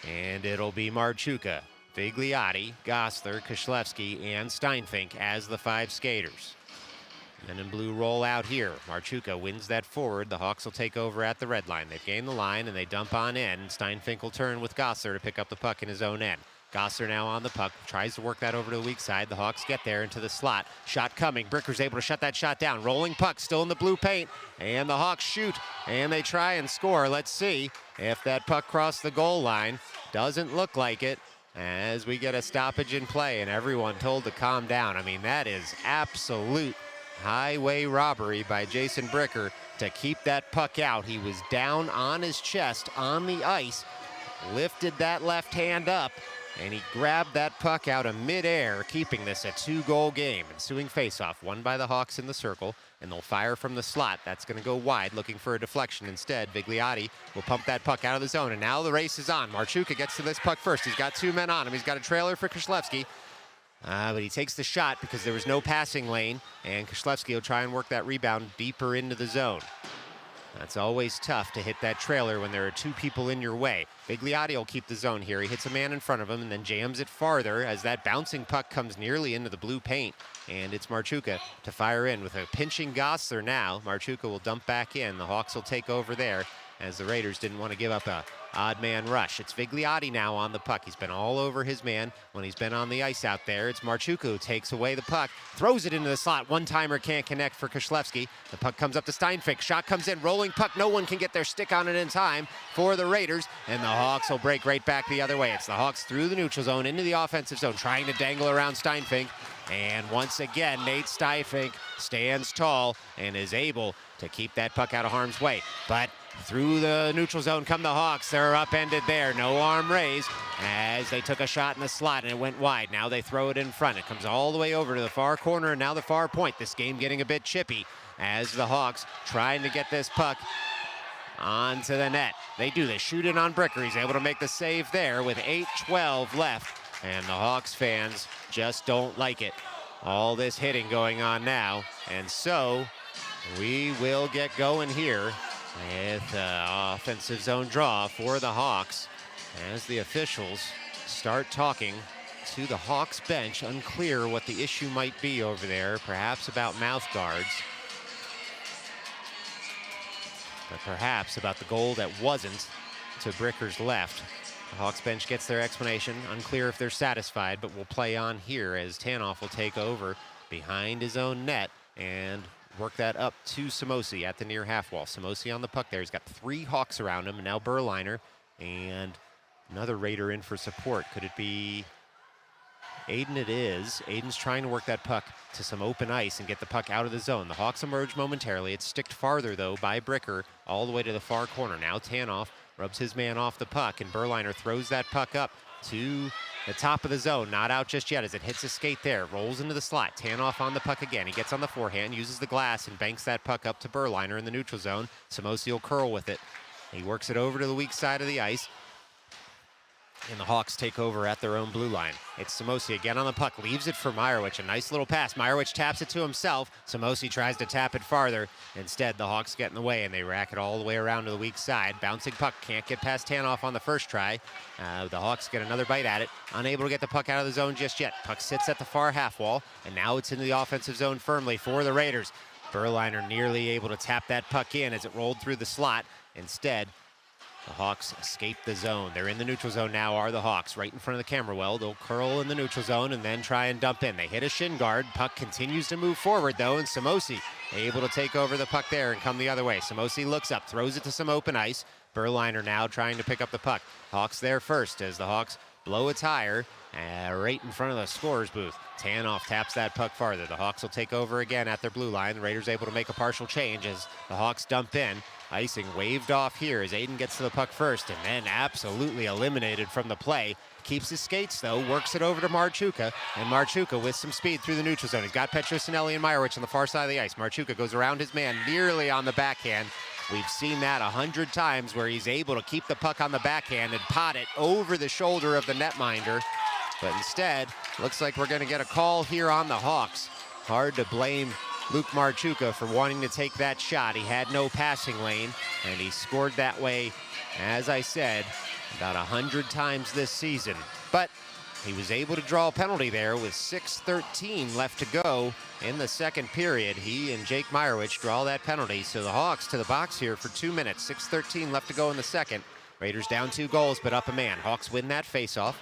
And it'll be Marchuka, Vigliotti, Gosler, Koslewski, and Steinfink as the 5 skaters. Men in blue roll out here. Marchuka wins that forward. The Hawks will take over at the red line. They've gained the line, and they dump on in. Steinfink will turn with Gosler to pick up the puck in his own end. Gosler now on the puck, tries to work that over to the weak side. The Hawks get there into the slot. Shot coming. Bricker's able to shut that shot down. Rolling puck, still in the blue paint. And the Hawks shoot, and they try and score. Let's see if that puck crossed the goal line. Doesn't look like it, as we get a stoppage in play, and everyone told to calm down. I mean, that is absolute highway robbery by Jason Bricker to keep that puck out. He was down on his chest on the ice, lifted that left hand up, and he grabbed that puck out of midair, keeping this a 2-goal game. Ensuing faceoff, won by the Hawks in the circle, and they'll fire from the slot. That's going to go wide, looking for a deflection. Instead, Vigliotti will pump that puck out of the zone, and now the race is on. Marchuka gets to this puck first. He's got 2 men on him. He's got a trailer for Koslewski, but he takes the shot because there was no passing lane, and Koslewski will try and work that rebound deeper into the zone. That's always tough to hit that trailer when there are 2 people in your way. Vigliotti will keep the zone here. He hits a man in front of him and then jams it farther as that bouncing puck comes nearly into the blue paint. And it's Marchuka to fire in with a pinching Gosler now. Marchuka will dump back in. The Hawks will take over there as the Raiders didn't want to give up a odd man rush. It's Vigliotti now on the puck. He's been all over his man when he's been on the ice out there. It's Marchuka who takes away the puck, throws it into the slot. One-timer can't connect for Koslewski. The puck comes up to Steinfink. Shot comes in, rolling puck. No one can get their stick on it in time for the Raiders, and the Hawks will break right back the other way. It's the Hawks through the neutral zone into the offensive zone, trying to dangle around Steinfink. And once again, Nate Steinfink stands tall and is able to keep that puck out of harm's way. But Through the neutral zone come the Hawks. They're upended there. No arm raised as they took a shot in the slot and it went wide. Now they throw it in front. It comes all the way over to the far corner and now the far point. This game getting a bit chippy as the Hawks trying to get this puck onto the net. They do. They shoot it on Bricker. He's able to make the save there with 8:12 left. And the Hawks fans just don't like it. All this hitting going on now. And so we will get going here with offensive zone draw for the Hawks as the officials start talking to the Hawks bench. Unclear what the issue might be over there, perhaps about mouth guards, but perhaps about the goal that wasn't to Bricker's left. The Hawks bench gets their explanation. Unclear if they're satisfied, but we'll play on here as Tanoff will take over behind his own net and work that up to Samosi at the near half wall. Samosi on the puck there. He's got 3 Hawks around him, and now Berliner and another Raider in for support. Could it be Aiden? It is. Aiden's trying to work that puck to some open ice and get the puck out of the zone. The Hawks emerge momentarily. It's sticked farther, though, by Bricker all the way to the far corner. Now Tanoff rubs his man off the puck, and Berliner throws that puck up to the top of the zone. Not out just yet as it hits a skate there. Rolls into the slot. Tanoff on the puck again. He gets on the forehand, uses the glass, and banks that puck up to Berliner in the neutral zone. Samosi will curl with it. He works it over to the weak side of the ice. And the Hawks take over at their own blue line. It's Samosi again on the puck, leaves it for Meyerowicz. A nice little pass. Meyerowicz taps it to himself. Samosi tries to tap it farther. Instead, the Hawks get in the way, and they rack it all the way around to the weak side. Bouncing puck, can't get past Tanoff on the first try. The Hawks get another bite at it. Unable to get the puck out of the zone just yet. Puck sits at the far half wall, and now it's into the offensive zone firmly for the Raiders. Berliner nearly able to tap that puck in as it rolled through the slot. Instead, the Hawks escape the zone. They're in the neutral zone now, are the Hawks, right in front of the camera well. They'll curl in the neutral zone and then try and dump in. They hit a shin guard. Puck continues to move forward, though, and Samosi able to take over the puck there and come the other way. Samosi looks up, throws it to some open ice. Berliner now trying to pick up the puck. Hawks there first as the Hawks blow a tire right in front of the scorer's booth. Tanoff taps that puck farther. The Hawks will take over again at their blue line. The Raiders able to make a partial change as the Hawks dump in. Icing waved off here as Aiden gets to the puck first and then absolutely eliminated from the play. Keeps his skates, though, works it over to Marchuka, and Marchuka with some speed through the neutral zone. He's got Petrosinelli and Meyerowicz on the far side of the ice. Marchuka goes around his man nearly on the backhand. We've seen that 100 times where he's able to keep the puck on the backhand and pot it over the shoulder of the netminder. But instead, looks like we're going to get a call here on the Hawks. Hard to blame Luke Marchuka for wanting to take that shot. He had no passing lane, and he scored that way, as I said, about 100 times this season. But he was able to draw a penalty there with 6:13 left to go in the second period. He and Jake Meyerowicz draw that penalty. So the Hawks to the box here for 2 minutes. 6:13 left to go in the second. Raiders down 2 goals, but up a man. Hawks win that faceoff.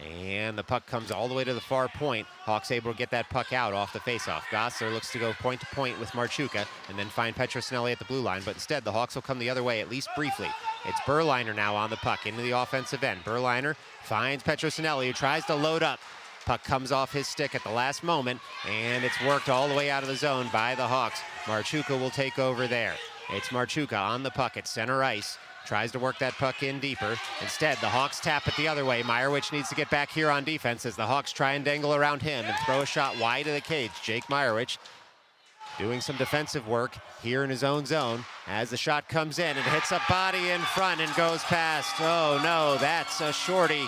And the puck comes all the way to the far point. Hawks able to get that puck out off the faceoff. Gossler looks to go point to point with Marchuka and then find Petrosinelli at the blue line. But instead, the Hawks will come the other way, at least briefly. It's Berliner now on the puck into the offensive end. Berliner finds Petrosinelli, who tries to load up. Puck comes off his stick at the last moment, and it's worked all the way out of the zone by the Hawks. Marchuka will take over there. It's Marchuka on the puck at center ice. Tries to work that puck in deeper. Instead, the Hawks tap it the other way. Meyerowicz needs to get back here on defense as the Hawks try and dangle around him and throw a shot wide of the cage. Jake Meyerowicz doing some defensive work here in his own zone as the shot comes in and hits a body in front and goes past. Oh no, that's a shorty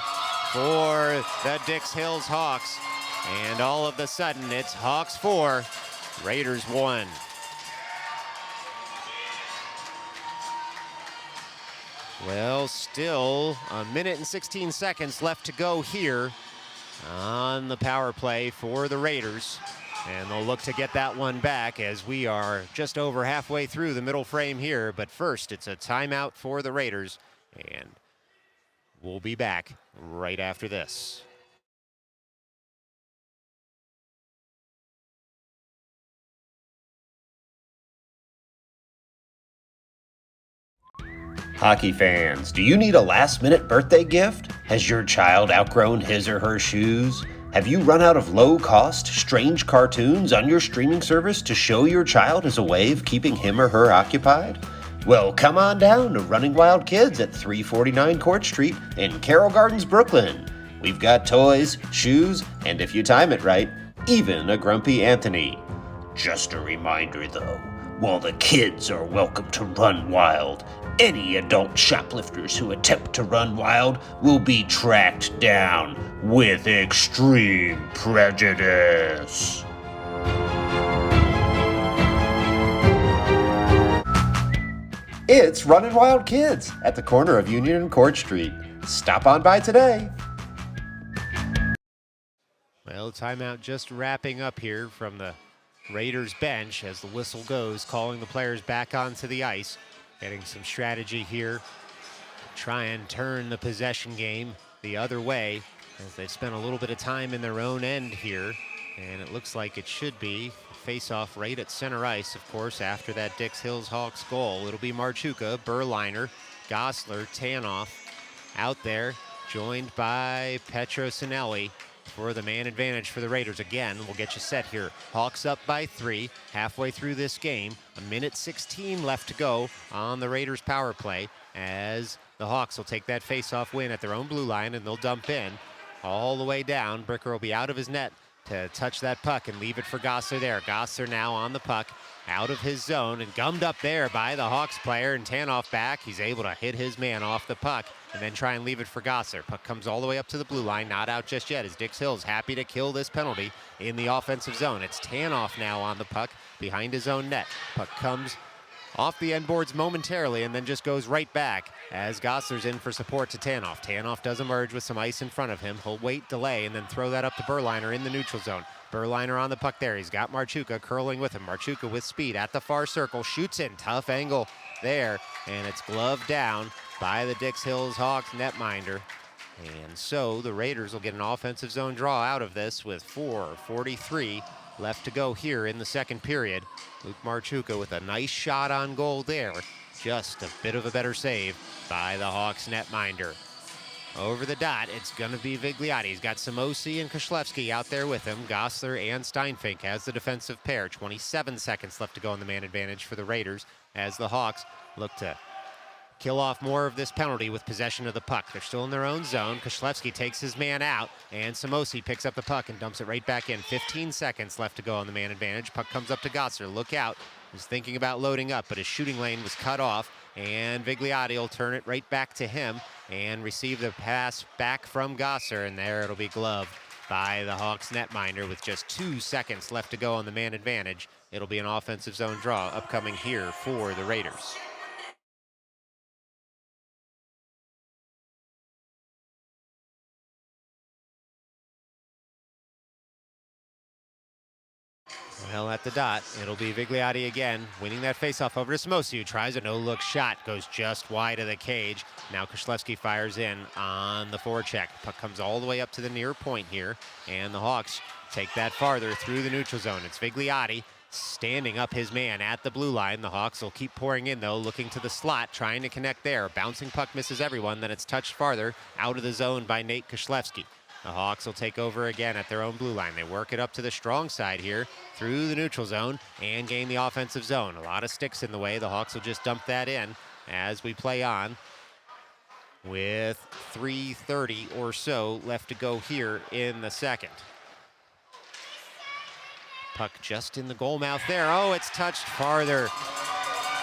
for the Dix Hills Hawks. And all of a sudden, it's Hawks 4, Raiders 1. Well, still a minute and 16 seconds left to go here on the power play for the Raiders. And they'll look to get that one back as we are just over halfway through the middle frame here. But first, it's a timeout for the Raiders. And we'll be back right after this. Hockey fans, do you need a last-minute birthday gift? Has your child outgrown his or her shoes? Have you run out of low-cost, strange cartoons on your streaming service to show your child as a way of keeping him or her occupied? Well, come on down to Running Wild Kids at 349 Court Street in Carroll Gardens, Brooklyn. We've got toys, shoes, and if you time it right, even a grumpy Anthony. Just a reminder though, while the kids are welcome to run wild, any adult shoplifters who attempt to run wild will be tracked down with extreme prejudice. It's Running Wild Kids at the corner of Union and Court Street. Stop on by today. Well, timeout just wrapping up here from the Raiders bench as the whistle goes, calling the players back onto the ice. Getting some strategy here. Try and turn the possession game the other way as they've spent a little bit of time in their own end here. And it looks like it should be face-off right at center ice, of course, after that Dix Hills Hawks goal. It'll be Marchuka, Berliner, Gosler, Tanoff out there, joined by Petrosinelli for the man advantage for the Raiders. Again, we'll get you set here. Hawks up by 3, halfway through this game. 1:16 left to go on the Raiders power play as the Hawks will take that face-off win at their own blue line, and they'll dump in all the way down. Bricker will be out of his net to touch that puck and leave it for Gosler there. Gosler now on the puck, out of his zone, and gummed up there by the Hawks player, and Tanoff back. He's able to hit his man off the puck and then try and leave it for Gosler. Puck comes all the way up to the blue line, not out just yet, as Dix Hills happy to kill this penalty in the offensive zone. It's Tanoff now on the puck behind his own net. Puck comes off the end boards momentarily and then just goes right back as Gosler's in for support to Tanoff. Tanoff does emerge with some ice in front of him. He'll wait, delay, and then throw that up to Berliner in the neutral zone. Berliner on the puck there. He's got Marchuka curling with him. Marchuka with speed at the far circle. Shoots in. Tough angle there. And it's gloved down by the Dix Hills Hawks netminder. And so the Raiders will get an offensive zone draw out of this with 4:43 left to go here in the second period. Luke Marchuka with a nice shot on goal there. Just a bit of a better save by the Hawks netminder. Over the dot, it's going to be Vigliotti. He's got Samosi and Koslevsky out there with him. Gosler and Steinfink as the defensive pair. 27 seconds left to go in the man advantage for the Raiders as the Hawks look to kill off more of this penalty with possession of the puck. They're still in their own zone. Koslevsky takes his man out, and Samosi picks up the puck and dumps it right back in. 15 seconds left to go on the man advantage. Puck comes up to Gosler. Look out. He's thinking about loading up, but his shooting lane was cut off, and Vigliotti will turn it right back to him and receive the pass back from Gosler, and there it'll be gloved by the Hawks netminder with just 2 seconds left to go on the man advantage. It'll be an offensive zone draw upcoming here for the Raiders. Well, at the dot, it'll be Vigliotti again, winning that faceoff over to Samosi, who tries a no-look shot, goes just wide of the cage. Now Koslevsky fires in on the forecheck. Puck comes all the way up to the near point here, and the Hawks take that farther through the neutral zone. It's Vigliotti standing up his man at the blue line. The Hawks will keep pouring in, though, looking to the slot, trying to connect there. Bouncing puck misses everyone, then it's touched farther out of the zone by Nate Koslevsky. The Hawks will take over again at their own blue line. They work it up to the strong side here through the neutral zone and gain the offensive zone. A lot of sticks in the way. The Hawks will just dump that in as we play on with 3:30 or so left to go here in the second. Puck just in the goal mouth there. Oh, it's touched farther.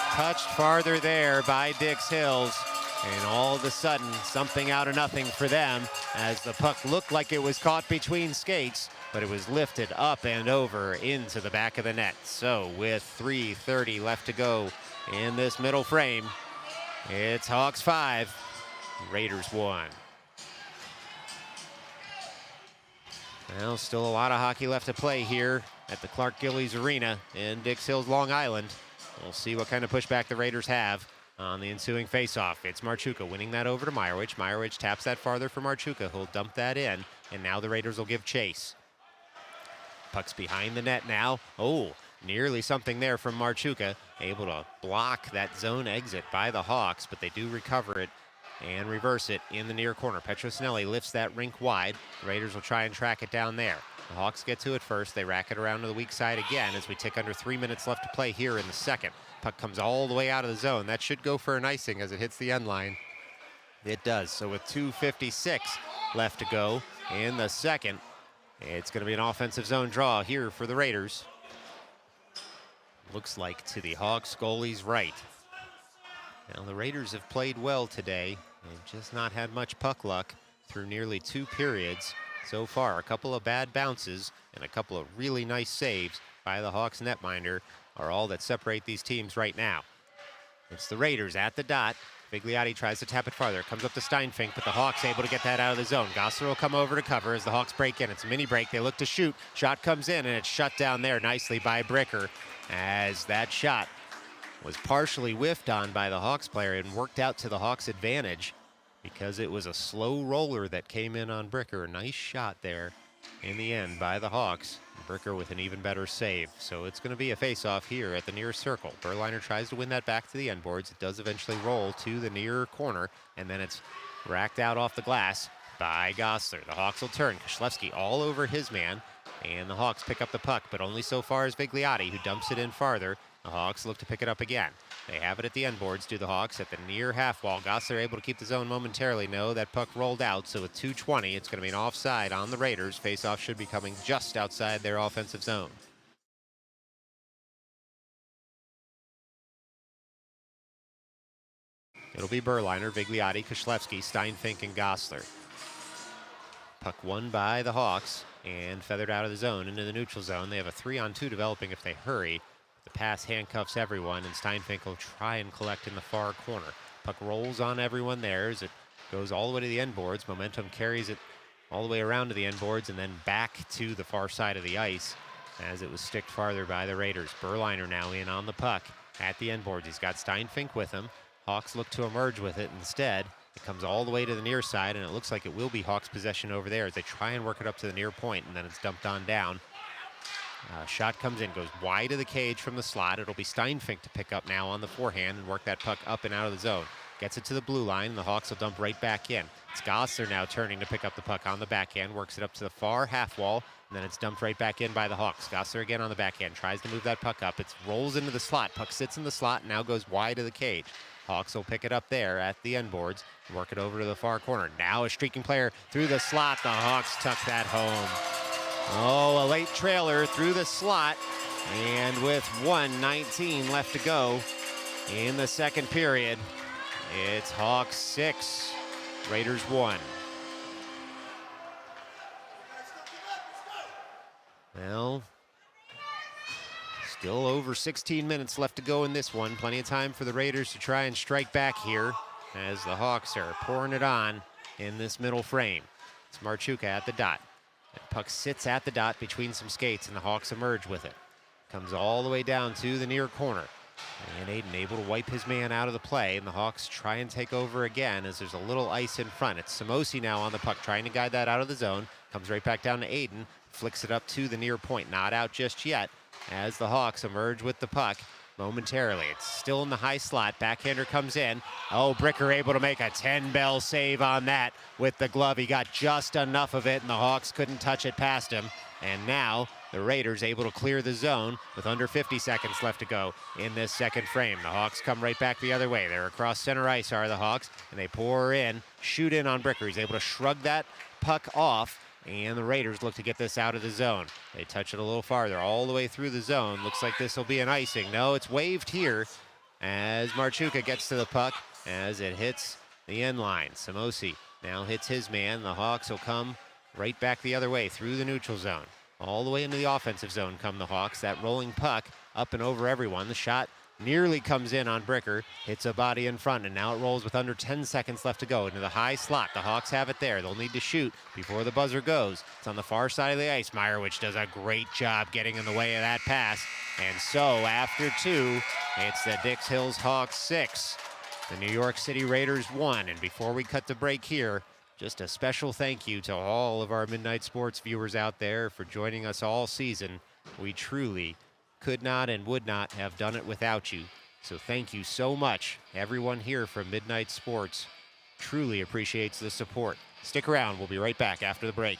Touched farther there by Dix Hills. And all of a sudden, something out of nothing for them as the puck looked like it was caught between skates, but it was lifted up and over into the back of the net. So with 3:30 left to go in this middle frame, it's Hawks 5, Raiders 1. Well, still a lot of hockey left to play here at the Clark Gillies Arena in Dix Hills, Long Island. We'll see what kind of pushback the Raiders have on the ensuing faceoff. It's Marchuka winning that over to Meyerowicz. Meyerowicz taps that farther for Marchuka, who'll dump that in, and now the Raiders will give chase. Puck's behind the net now. Oh, nearly something there from Marchuka, able to block that zone exit by the Hawks, but they do recover it and reverse it in the near corner. Petrosinelli lifts that rink wide. The Raiders will try and track it down there. The Hawks get to it first. They rack it around to the weak side again as we tick under 3 minutes left to play here in the second. Puck comes all the way out of the zone. That should go for an icing as it hits the end line. It does. So with 2:56 left to go in the second, it's going to be an offensive zone draw here for the Raiders. Looks like to the Hawks goalie's right. Now the Raiders have played well today. They've just not had much puck luck through nearly 2 periods so far. A couple of bad bounces and a couple of really nice saves by the Hawks netminder are all that separate these teams right now. It's the Raiders at the dot. Vigliotti tries to tap it farther. It comes up to Steinfink, but the Hawks able to get that out of the zone. Gossler will come over to cover as the Hawks break in. It's a mini break. They look to shoot. Shot comes in, and it's shut down there nicely by Bricker as that shot was partially whiffed on by the Hawks player and worked out to the Hawks' advantage because it was a slow roller that came in on Bricker. A nice shot there in the end by the Hawks. Bricker with an even better save. So it's going to be a face-off here at the near circle. Berliner tries to win that back to the end boards. It does eventually roll to the near corner, and then it's racked out off the glass by Gossler. The Hawks will turn. Koslewski all over his man, and the Hawks pick up the puck, but only so far as Vigliotti, who dumps it in farther. The Hawks look to pick it up again. They have it at the end boards, do the Hawks, at the near half wall. Gossler able to keep the zone momentarily. No, that puck rolled out, so with 2:20, it's going to be an offside on the Raiders. Face-off should be coming just outside their offensive zone. It'll be Berliner, Vigliotti, Koslewski, Steinfink, and Gossler. Puck won by the Hawks and feathered out of the zone into the neutral zone. They have a 3-on-2 developing if they hurry. The pass handcuffs everyone, and Steinfink will try and collect in the far corner. Puck rolls on everyone there as it goes all the way to the end boards. Momentum carries it all the way around to the end boards and then back to the far side of the ice as it was sticked farther by the Raiders. Berliner now in on the puck at the end boards. He's got Steinfink with him. Hawks look to emerge with it instead. It comes all the way to the near side, and it looks like it will be Hawks possession over there as they try and work it up to the near point, and then it's dumped on down. Shot comes in, goes wide of the cage from the slot. It'll be Steinfink to pick up now on the forehand and work that puck up and out of the zone. Gets it to the blue line, and the Hawks will dump right back in. It's Gossler now turning to pick up the puck on the backhand, works it up to the far half wall, and then it's dumped right back in by the Hawks. Gossler again on the backhand, tries to move that puck up. It rolls into the slot. Puck sits in the slot and now goes wide of the cage. Hawks will pick it up there at the end boards, work it over to the far corner. Now a streaking player through the slot. The Hawks tuck that home. Oh, a late trailer through the slot, and with 1:19 left to go in the second period, it's Hawks 6, Raiders 1. Well, still over 16 minutes left to go in this one. Plenty of time for the Raiders to try and strike back here as the Hawks are pouring it on in this middle frame. It's Marchuka at the dot. That puck sits at the dot between some skates, and the Hawks emerge with it. Comes all the way down to the near corner. And Aiden able to wipe his man out of the play, and the Hawks try and take over again as there's a little ice in front. It's Samosi now on the puck, trying to guide that out of the zone. Comes right back down to Aiden, flicks it up to the near point. Not out just yet as the Hawks emerge with the puck momentarily. It's still in the high slot. Backhander comes in. Oh, Bricker able to make a 10-bell save on that with the glove. He got just enough of it, and the Hawks couldn't touch it past him. And now the Raiders able to clear the zone with under 50 seconds left to go in this second frame. The Hawks come right back the other way. They're across center ice are the Hawks, and they pour in, shoot in on Bricker. He's able to shrug that puck off, and the Raiders look to get this out of the zone. They touch it a little farther, all the way through the zone. Looks like this will be an icing. No, it's waved here as Marchuka gets to the puck as it hits the end line. Samosi now hits his man. The Hawks will come right back the other way through the neutral zone. All the way into the offensive zone come the Hawks. That rolling puck up and over everyone. The shot nearly comes in on Bricker, hits a body in front, and now it rolls with under 10 seconds left to go into the high slot. The Hawks have it there. They'll need to shoot before the buzzer goes. It's on the far side of the ice. Meyerowicz does a great job getting in the way of that pass. And so after 2, it's the Dix Hills Hawks 6, the New York City Raiders 1. And before we cut the break here, just a special thank you to all of our Midnight Sports viewers out there for joining us all season. We truly could not and would not have done it without you. So thank you so much, everyone here from Midnight Sports. truly appreciates the support. Stick around. We'll be right back after the break.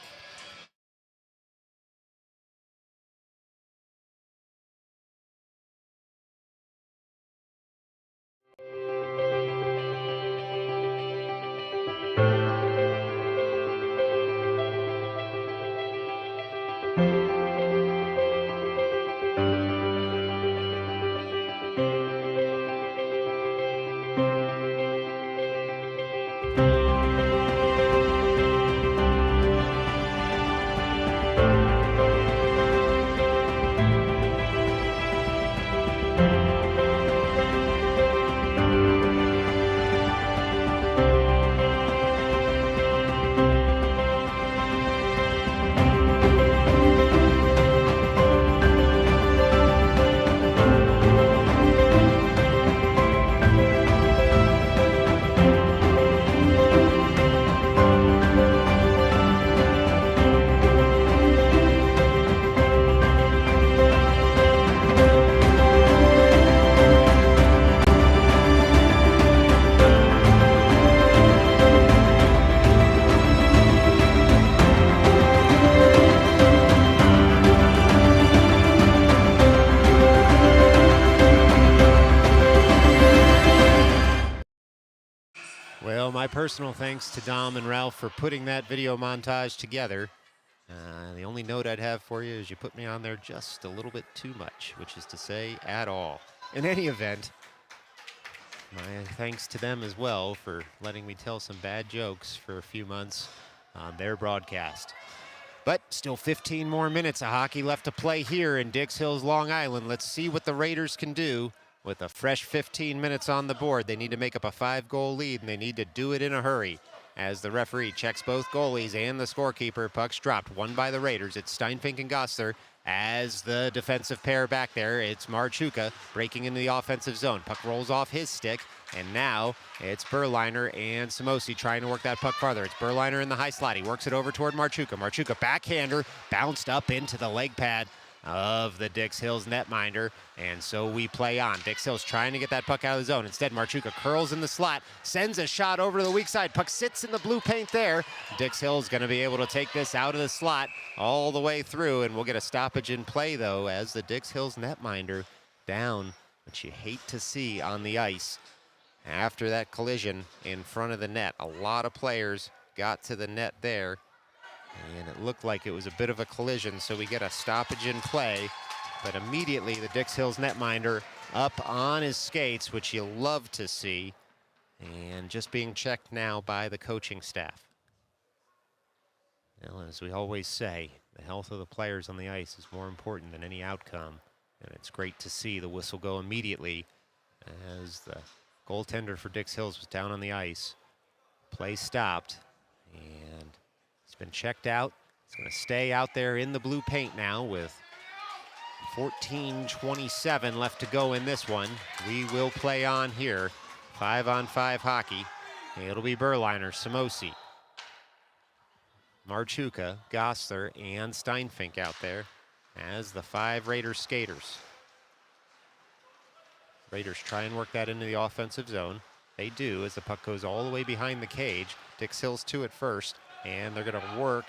Well, my personal thanks to Dom and Ralph for putting that video montage together. The only note I'd have for you is you put me on there just a little bit too much, which is to say, at all. In any event, my thanks to them as well for letting me tell some bad jokes for a few months on their broadcast. But still 15 more minutes of hockey left to play here in Dix Hills, Long Island. Let's see what the Raiders can do. With a fresh 15 minutes on the board, they need to make up a 5-goal lead, and they need to do it in a hurry. As the referee checks both goalies and the scorekeeper, puck's dropped, won by the Raiders. It's Steinfink and Gosler as the defensive pair back there. It's Marchuka breaking into the offensive zone. Puck rolls off his stick, and now it's Berliner and Samosi trying to work that puck farther. It's Berliner in the high slot. He works it over toward Marchuka. Marchuka backhander, bounced up into the leg pad of the Dix Hills netminder, and so we play on. Dix Hills trying to get that puck out of the zone. Instead, Marchuka curls in the slot, sends a shot over to the weak side. Puck sits in the blue paint there. Dix Hills going to be able to take this out of the slot all the way through, and we'll get a stoppage in play, though, as the Dix Hills netminder down, which you hate to see on the ice. After that collision in front of the net, a lot of players got to the net there, and it looked like it was a bit of a collision, so we get a stoppage in play. But immediately the Dix Hills netminder up on his skates, which you love to see, and just being checked now by the coaching staff. Well, as we always say, the health of the players on the ice is more important than any outcome, and it's great to see the whistle go immediately as the goaltender for Dix Hills was down on the ice. Play stopped, and he's been checked out. He's going to stay out there in the blue paint now with 14:27 left to go in this one. We will play on here. 5-on-5 hockey. It'll be Berliner, Samosi, Marchuka, Gosler, and Steinfink out there as the 5 Raiders skaters. Raiders try and work that into the offensive zone. They do, as the puck goes all the way behind the cage. Dix Hills to it first, and they're going to work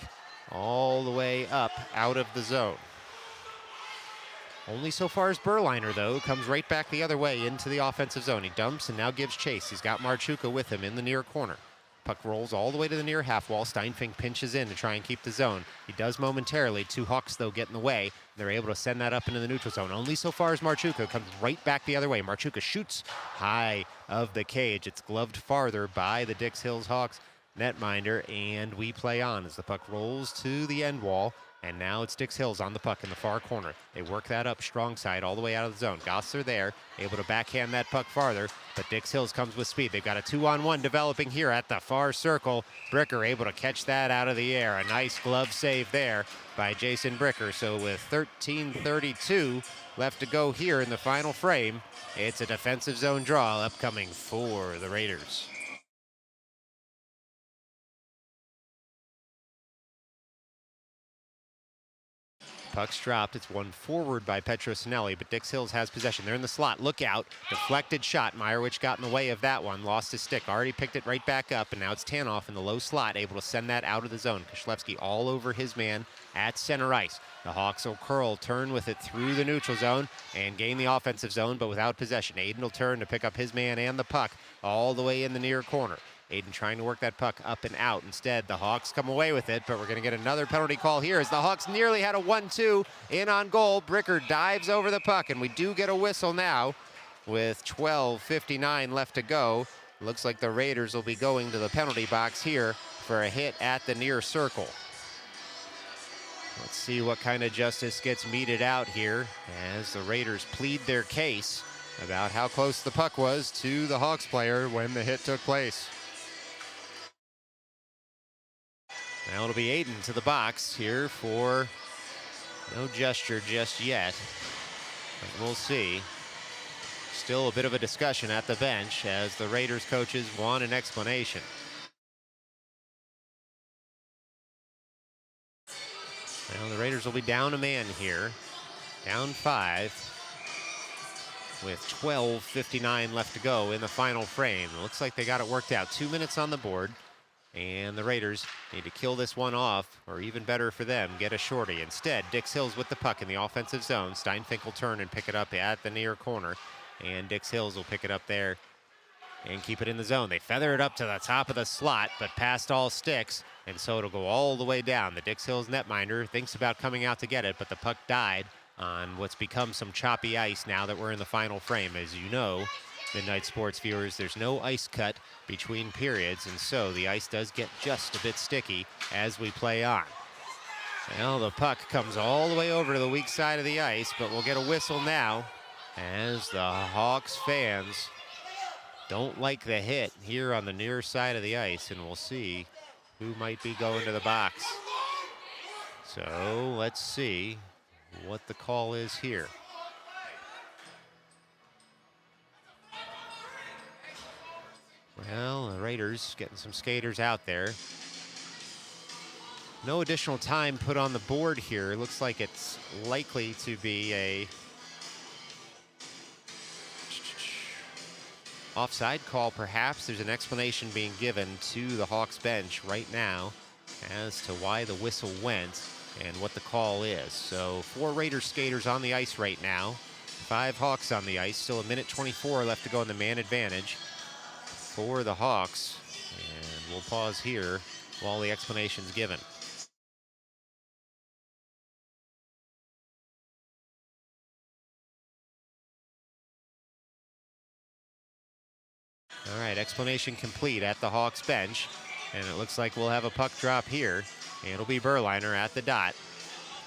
all the way up out of the zone. Only so far as Berliner, though, comes right back the other way into the offensive zone. He dumps and now gives chase. He's got Marchuka with him in the near corner. Puck rolls all the way to the near half wall. Steinfink pinches in to try and keep the zone. He does momentarily. 2 Hawks, though, get in the way. They're able to send that up into the neutral zone. Only so far as Marchuka comes right back the other way. Marchuka shoots high of the cage. It's gloved farther by the Dix Hills Hawks netminder, and we play on as the puck rolls to the end wall. And now it's Dix Hills on the puck in the far corner. They work that up strong side all the way out of the zone. Gosler there, able to backhand that puck farther, but Dix Hills comes with speed. They've got a 2-on-1 developing here at the far circle. Bricker able to catch that out of the air. A nice glove save there by Jason Bricker. So with 13:32 left to go here in the final frame, it's a defensive zone draw upcoming for the Raiders. puck's dropped. It's won forward by Petrosinelli, but Dix Hills has possession. They're in the slot. Look out. Deflected shot. Meyerwich got in the way of that one. Lost his stick. Already picked it right back up, and now it's Tanoff in the low slot, able to send that out of the zone. Kishlevsky all over his man at center ice. The Hawks will curl, turn with it through the neutral zone, and gain the offensive zone, but without possession. Aiden will turn to pick up his man and the puck all the way in the near corner. Aiden trying to work that puck up and out. Instead, the Hawks come away with it, but we're going to get another penalty call here as the Hawks nearly had a 1-2 in on goal. Bricker dives over the puck, and we do get a whistle now with 12:59 left to go. Looks like the Raiders will be going to the penalty box here for a hit at the near circle. Let's see what kind of justice gets meted out here as the Raiders plead their case about how close the puck was to the Hawks player when the hit took place. Now it'll be Aiden to the box here for no gesture just yet. But we'll see. Still a bit of a discussion at the bench as the Raiders coaches want an explanation. Now the Raiders will be down a man here. Down 5 with 12:59 left to go in the final frame. It looks like they got it worked out. 2 minutes on the board. And the Raiders need to kill this one off, or even better for them, get a shorty. Instead, Dix Hills with the puck in the offensive zone. Steinfink will turn and pick it up at the near corner. And Dix Hills will pick it up there and keep it in the zone. They feather it up to the top of the slot, but past all sticks, and so it'll go all the way down. The Dix Hills netminder thinks about coming out to get it, but the puck died on what's become some choppy ice now that we're in the final frame. As you know, Midnight Sports viewers, there's no ice cut between periods, and so the ice does get just a bit sticky as we play on. Well, the puck comes all the way over to the weak side of the ice, but we'll get a whistle now as the Hawks fans don't like the hit here on the near side of the ice, and we'll see who might be going to the box. So let's see what the call is here. Well, the Raiders getting some skaters out there. No additional time put on the board here. It looks like it's likely to be a offside call, perhaps. There's an explanation being given to the Hawks bench right now as to why the whistle went and what the call is. So 4 Raiders skaters on the ice right now, 5 Hawks on the ice. Still a minute 24 left to go in the man advantage for the Hawks, and we'll pause here while the explanation's given. All right, explanation complete at the Hawks bench, and it looks like we'll have a puck drop here, and it'll be Berliner at the dot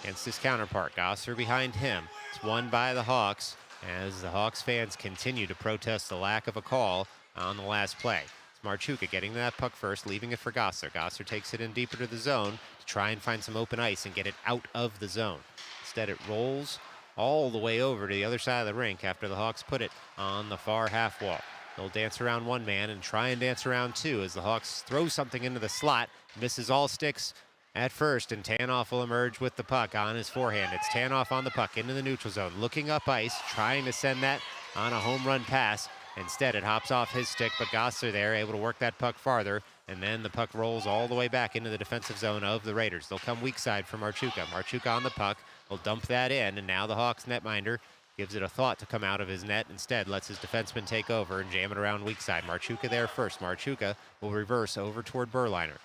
against his counterpart. Gosser behind him. It's won by the Hawks as the Hawks fans continue to protest the lack of a call on the last play. It's Marchuka getting that puck first, leaving it for Gosser. Gosser takes it in deeper to the zone to try and find some open ice and get it out of the zone. Instead, it rolls all the way over to the other side of the rink after the Hawks put it on the far half wall. They'll dance around one man and try and dance around two as the Hawks throw something into the slot. Misses all sticks at first, and Tanoff will emerge with the puck on his forehand. It's Tanoff on the puck into the neutral zone, looking up ice, trying to send that on a home run pass. Instead, it hops off his stick, but Gosser there able to work that puck farther, and then the puck rolls all the way back into the defensive zone of the Raiders. They'll come weak side for Marchuka. Marchuka on the puck will dump that in, and now the Hawks netminder gives it a thought to come out of his net. Instead, lets his defenseman take over and jam it around weak side. Marchuka there first. Marchuka will reverse over toward Berliner.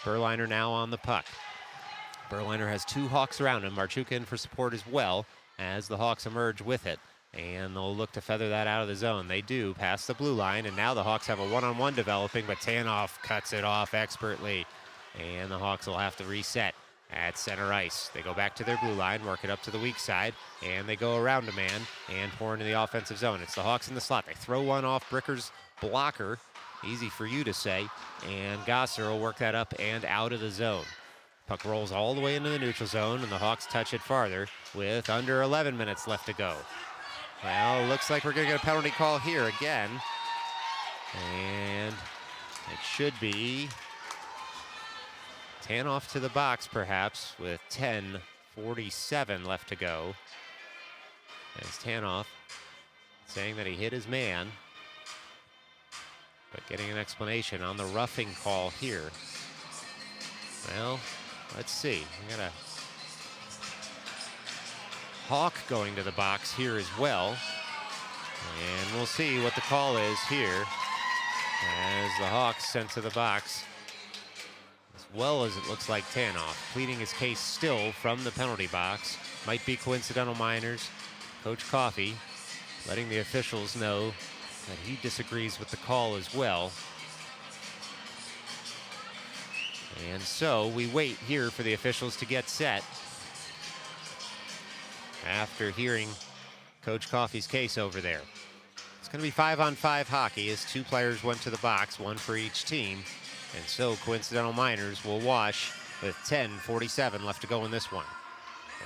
Berliner now on the puck. Berliner has 2 Hawks around him. Marchuka in for support as well as the Hawks emerge with it. And they'll look to feather that out of the zone. They do, past the blue line, and now the Hawks have a one-on-one developing, but Tanoff cuts it off expertly. And the Hawks will have to reset at center ice. They go back to their blue line, work it up to the weak side, and they go around a man and pour into the offensive zone. It's the Hawks in the slot. They throw one off Bricker's blocker, easy for you to say, and Gosser will work that up and out of the zone. Puck rolls all the way into the neutral zone, and the Hawks touch it farther with under 11 minutes left to go. Well, looks like we're going to get a penalty call here again. And it should be Tanoff to the box, perhaps, with 10:14 10:47 left to go. As Tanoff saying that he hit his man, but getting an explanation on the roughing call here. Well, let's see. We got a Hawk going to the box here as well. And we'll see what the call is here as the Hawks sent to the box, as well as it looks like Tanoff pleading his case still from the penalty box. Might be coincidental minors. Coach Coffey letting the officials know that he disagrees with the call as well. And so we wait here for the officials to get set after hearing Coach Coffey's case over there. It's going to be 5-on-5 hockey as two players went to the box, one for each team. And so coincidental minors will wash with 10:47 left to go in this one.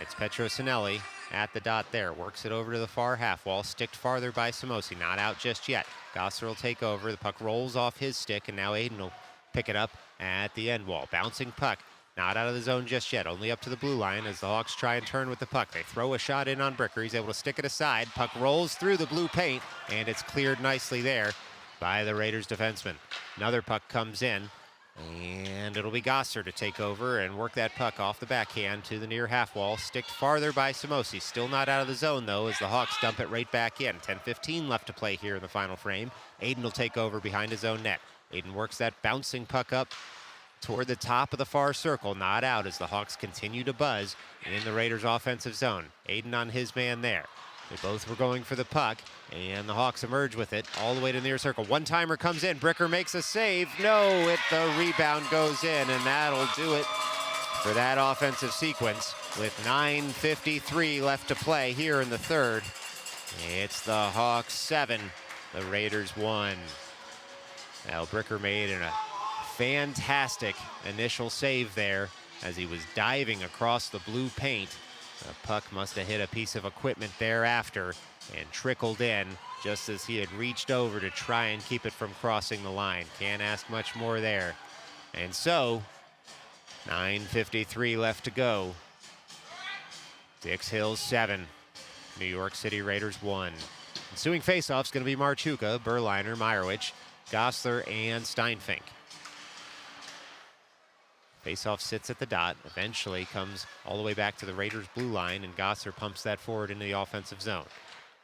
It's Petrosinelli at the dot there. Works it over to the far half wall. Sticked farther by Samosi. Not out just yet. Gosser will take over. The puck rolls off his stick, and now Aiden will pick it up at the end wall. Bouncing puck. Not out of the zone just yet. Only up to the blue line as the Hawks try and turn with the puck. They throw a shot in on Bricker. He's able to stick it aside. Puck rolls through the blue paint, and it's cleared nicely there by the Raiders defenseman. Another puck comes in, and it'll be Gosser to take over and work that puck off the backhand to the near half wall. Sticked farther by Samosi. Still not out of the zone, though, as the Hawks dump it right back in. 10:15 left to play here in the final frame. Aiden will take over behind his own net. Aiden works that bouncing puck up toward the top of the far circle. Not out as the Hawks continue to buzz in the Raiders' offensive zone. Aiden on his man there. They both were going for the puck, and the Hawks emerge with it all the way to the near circle. One-timer comes in. Bricker makes a save. No, the rebound goes in, and that'll do it for that offensive sequence. With 9:53 left to play here in the third, it's the Hawks 7, the Raiders 1. Now, Bricker made a fantastic initial save there as he was diving across the blue paint. The puck must have hit a piece of equipment thereafter and trickled in just as he had reached over to try and keep it from crossing the line. Can't ask much more there. And so, 9:53 left to go. Dix Hills 7, New York City Raiders 1. Ensuing faceoffs going to be Marchuka, Berliner, Meyerowicz, Gosler, and Steinfink. Faceoff sits at the dot, eventually comes all the way back to the Raiders' blue line, and Gosser pumps that forward into the offensive zone.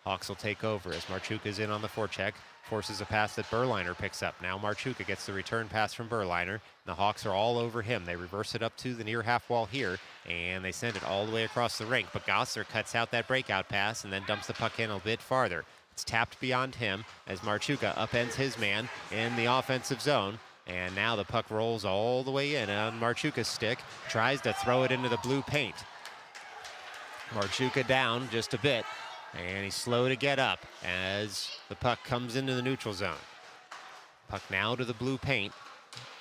Hawks will take over as Marchuka's in on the forecheck, forces a pass that Berliner picks up. Now Marchuka gets the return pass from Berliner. The Hawks are all over him. They reverse it up to the near half wall here, and they send it all the way across the rink. But Gosser cuts out that breakout pass and then dumps the puck in a bit farther. It's tapped beyond him as Marchuka upends his man in the offensive zone. And now the puck rolls all the way in on Marchuka's stick. Tries to throw it into the blue paint. Marchuka down just a bit. And he's slow to get up as the puck comes into the neutral zone. Puck now to the blue paint.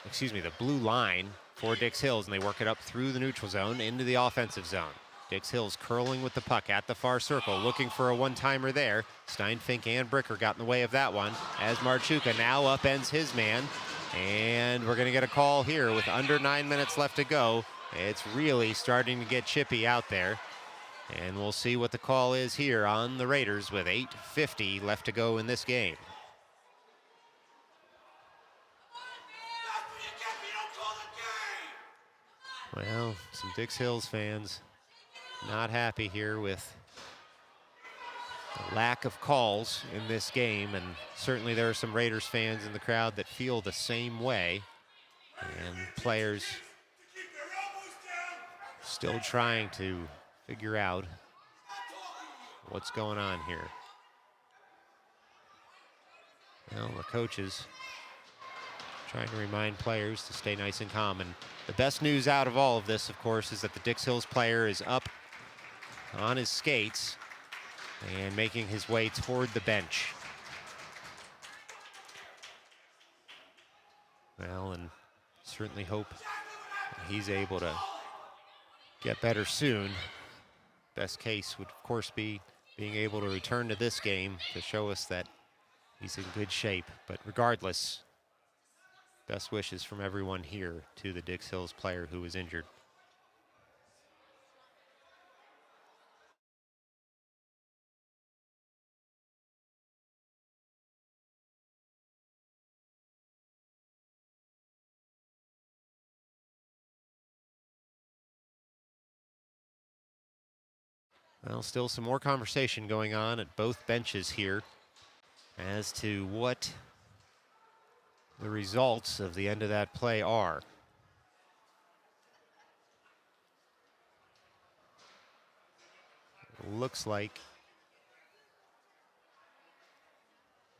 The blue line for Dix Hills. And they work it up through the neutral zone into the offensive zone. Dix Hills curling with the puck at the far circle, looking for a one-timer there. Steinfink and Bricker got in the way of that one as Marchuka now upends his man. And we're going to get a call here with under 9 minutes left to go. It's really starting to get chippy out there. And we'll see what the call is here on the Raiders with 8:50 left to go in this game. Well, some Dix Hills fans not happy here with the lack of calls in this game, and certainly there are some Raiders fans in the crowd that feel the same way, and players still trying to figure out what's going on here. Well, the coaches trying to remind players to stay nice and calm, and the best news out of all of this, of course, is that the Dix Hills player is up on his skates and making his way toward the bench. Well, and certainly hope he's able to get better soon. Best case would, of course, be being able to return to this game to show us that he's in good shape. But regardless, best wishes from everyone here to the Dix Hills player who was injured. Well, still some more conversation going on at both benches here as to what the results of the end of that play are. Looks like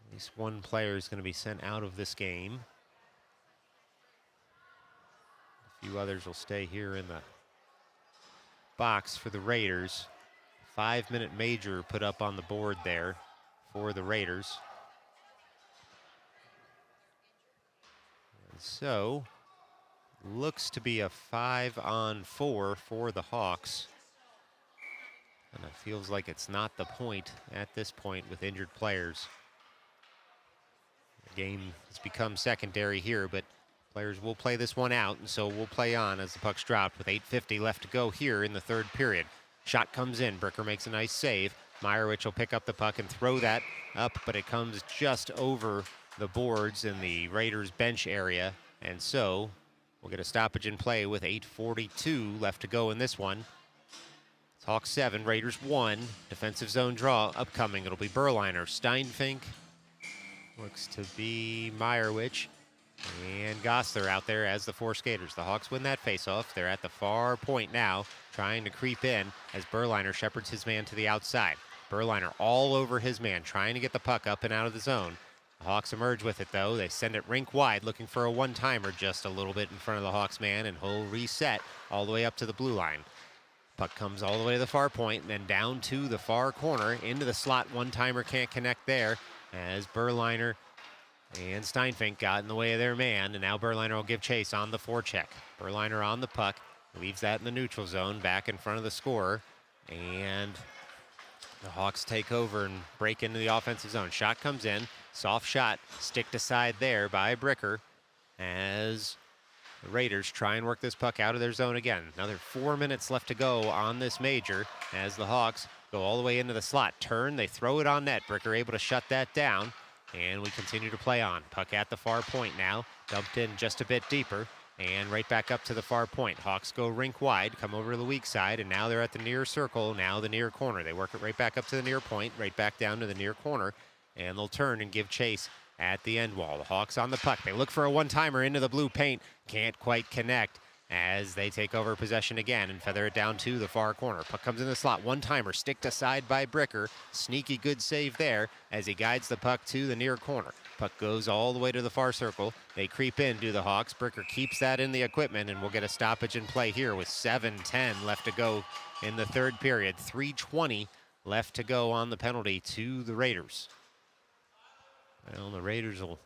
at least one player is going to be sent out of this game. A few others will stay here in the box for the Raiders. 5-minute major put up on the board there for the Raiders. And so, looks to be a 5-on-4 for the Hawks. And it feels like it's not the point at this point with injured players. The game has become secondary here, but players will play this one out, and so we'll play on as the puck's dropped with 8:50 left to go here in the third period. Shot comes in. Bricker makes a nice save. Meyerowicz will pick up the puck and throw that up, but it comes just over the boards in the Raiders bench area, and so we'll get a stoppage in play with 8:42 left to go in this one. Hawks 7, Raiders 1. Defensive zone draw upcoming. It'll be Berliner, Steinfink. Looks to be Meyerowicz and Gosler out there as the four skaters. The Hawks win that faceoff. They're at the far point now, trying to creep in as Berliner shepherds his man to the outside. Berliner all over his man, trying to get the puck up and out of the zone. The Hawks emerge with it, though. They send it rink wide, looking for a one-timer just a little bit in front of the Hawks man, and he'll reset all the way up to the blue line. Puck comes all the way to the far point, and then down to the far corner, into the slot. One-timer can't connect there as Berliner and Steinfink got in the way of their man, and now Berliner will give chase on the forecheck. Berliner on the puck, leaves that in the neutral zone, back in front of the scorer, and the Hawks take over and break into the offensive zone. Shot comes in, soft shot, sticked aside there by Bricker as the Raiders try and work this puck out of their zone again. Another 4 minutes left to go on this major as the Hawks go all the way into the slot. Turn, they throw it on net. Bricker able to shut that down, and we continue to play on. Puck at the far point now, dumped in just a bit deeper, and right back up to the far point. Hawks go rink wide, come over to the weak side, and now they're at the near circle, now the near corner. They work it right back up to the near point, right back down to the near corner, and they'll turn and give chase at the end wall. The Hawks on the puck. They look for a one-timer into the blue paint. Can't quite connect as they take over possession again and feather it down to the far corner. Puck comes in the slot. One-timer sticked aside by Bricker. Sneaky good save there as he guides the puck to the near corner. Puck goes all the way to the far circle. They creep in, do the Hawks. Bricker keeps that in the equipment, and we'll get a stoppage in play here with 7:10 left to go in the third period. 3:20 left to go on the penalty to the Raiders. Well, the Raiders will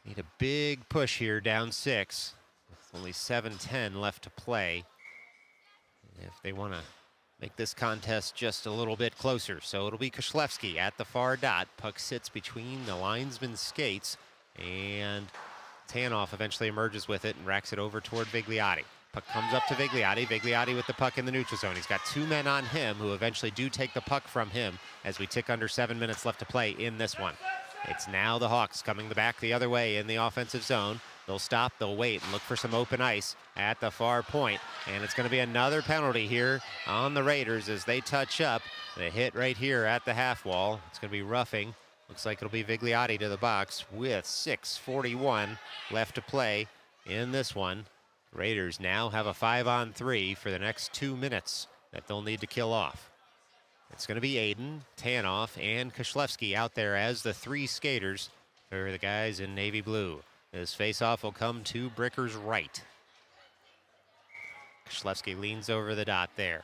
need a big push here, down 6. With only 7:10 left to play if they want to make this contest just a little bit closer. So it'll be Koslewski at the far dot. Puck sits between the linesman's skates, and Tanoff eventually emerges with it and racks it over toward Vigliotti. Puck comes up to Vigliotti. Vigliotti with the puck in the neutral zone. He's got 2 men on him who eventually do take the puck from him as we tick under 7 minutes left to play in this one. It's now the Hawks coming back the other way in the offensive zone. They'll stop, they'll wait, and look for some open ice at the far point. And it's going to be another penalty here on the Raiders as they touch up. They hit right here at the half wall. It's going to be roughing. Looks like it'll be Vigliotti to the box with 6:41 left to play in this one. Raiders now have a 5-on-3 for the next 2 minutes that they'll need to kill off. It's going to be Aiden, Tanoff, and Koslewski out there as the 3 skaters for the guys in navy blue. This faceoff will come to Bricker's right. Koslewski leans over the dot there.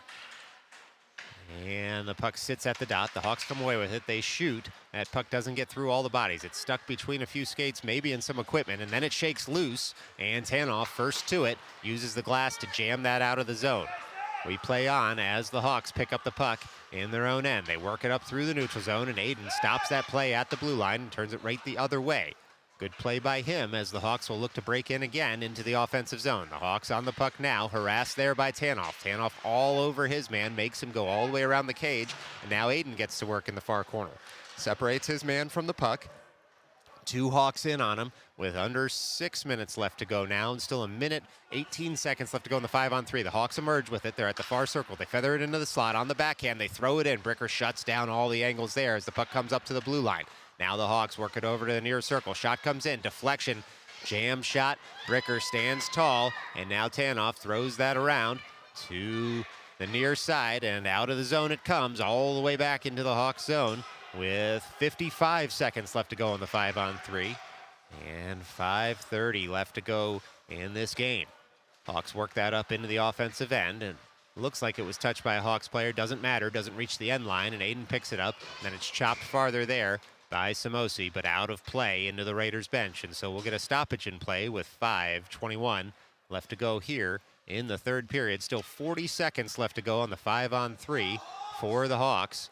And the puck sits at the dot. The Hawks come away with it. They shoot. That puck doesn't get through all the bodies. It's stuck between a few skates, maybe in some equipment, and then it shakes loose. And Tanoff, first to it, uses the glass to jam that out of the zone. We play on as the Hawks pick up the puck in their own end. They work it up through the neutral zone, and Aiden stops that play at the blue line and turns it right the other way. Good play by him as the Hawks will look to break in again into the offensive zone. The Hawks on the puck now, harassed there by Tanoff. Tanoff all over his man, makes him go all the way around the cage, and now Aiden gets to work in the far corner. Separates his man from the puck, Two Hawks in on him with under 6 minutes left to go now, and still a minute, 18 seconds left to go in the 5-on-3. The Hawks emerge with it. They're at the far circle. They feather it into the slot on the backhand. They throw it in. Bricker shuts down all the angles there as the puck comes up to the blue line. Now the Hawks work it over to the near circle. Shot comes in. Deflection. Jam shot. Bricker stands tall, and now Tanoff throws that around to the near side, and out of the zone it comes all the way back into the Hawks zone with 55 seconds left to go on the 5-on-3 and 5:30 left to go in this game. Hawks work that up into the offensive end, and looks like it was touched by a Hawks player. Doesn't matter, doesn't reach the end line, and Aiden picks it up, and then it's chopped farther there by Samosi, but out of play into the Raiders bench, and so we'll get a stoppage in play with 5:21 left to go here in the third period. Still 40 seconds left to go on the 5-on-3 for the Hawks.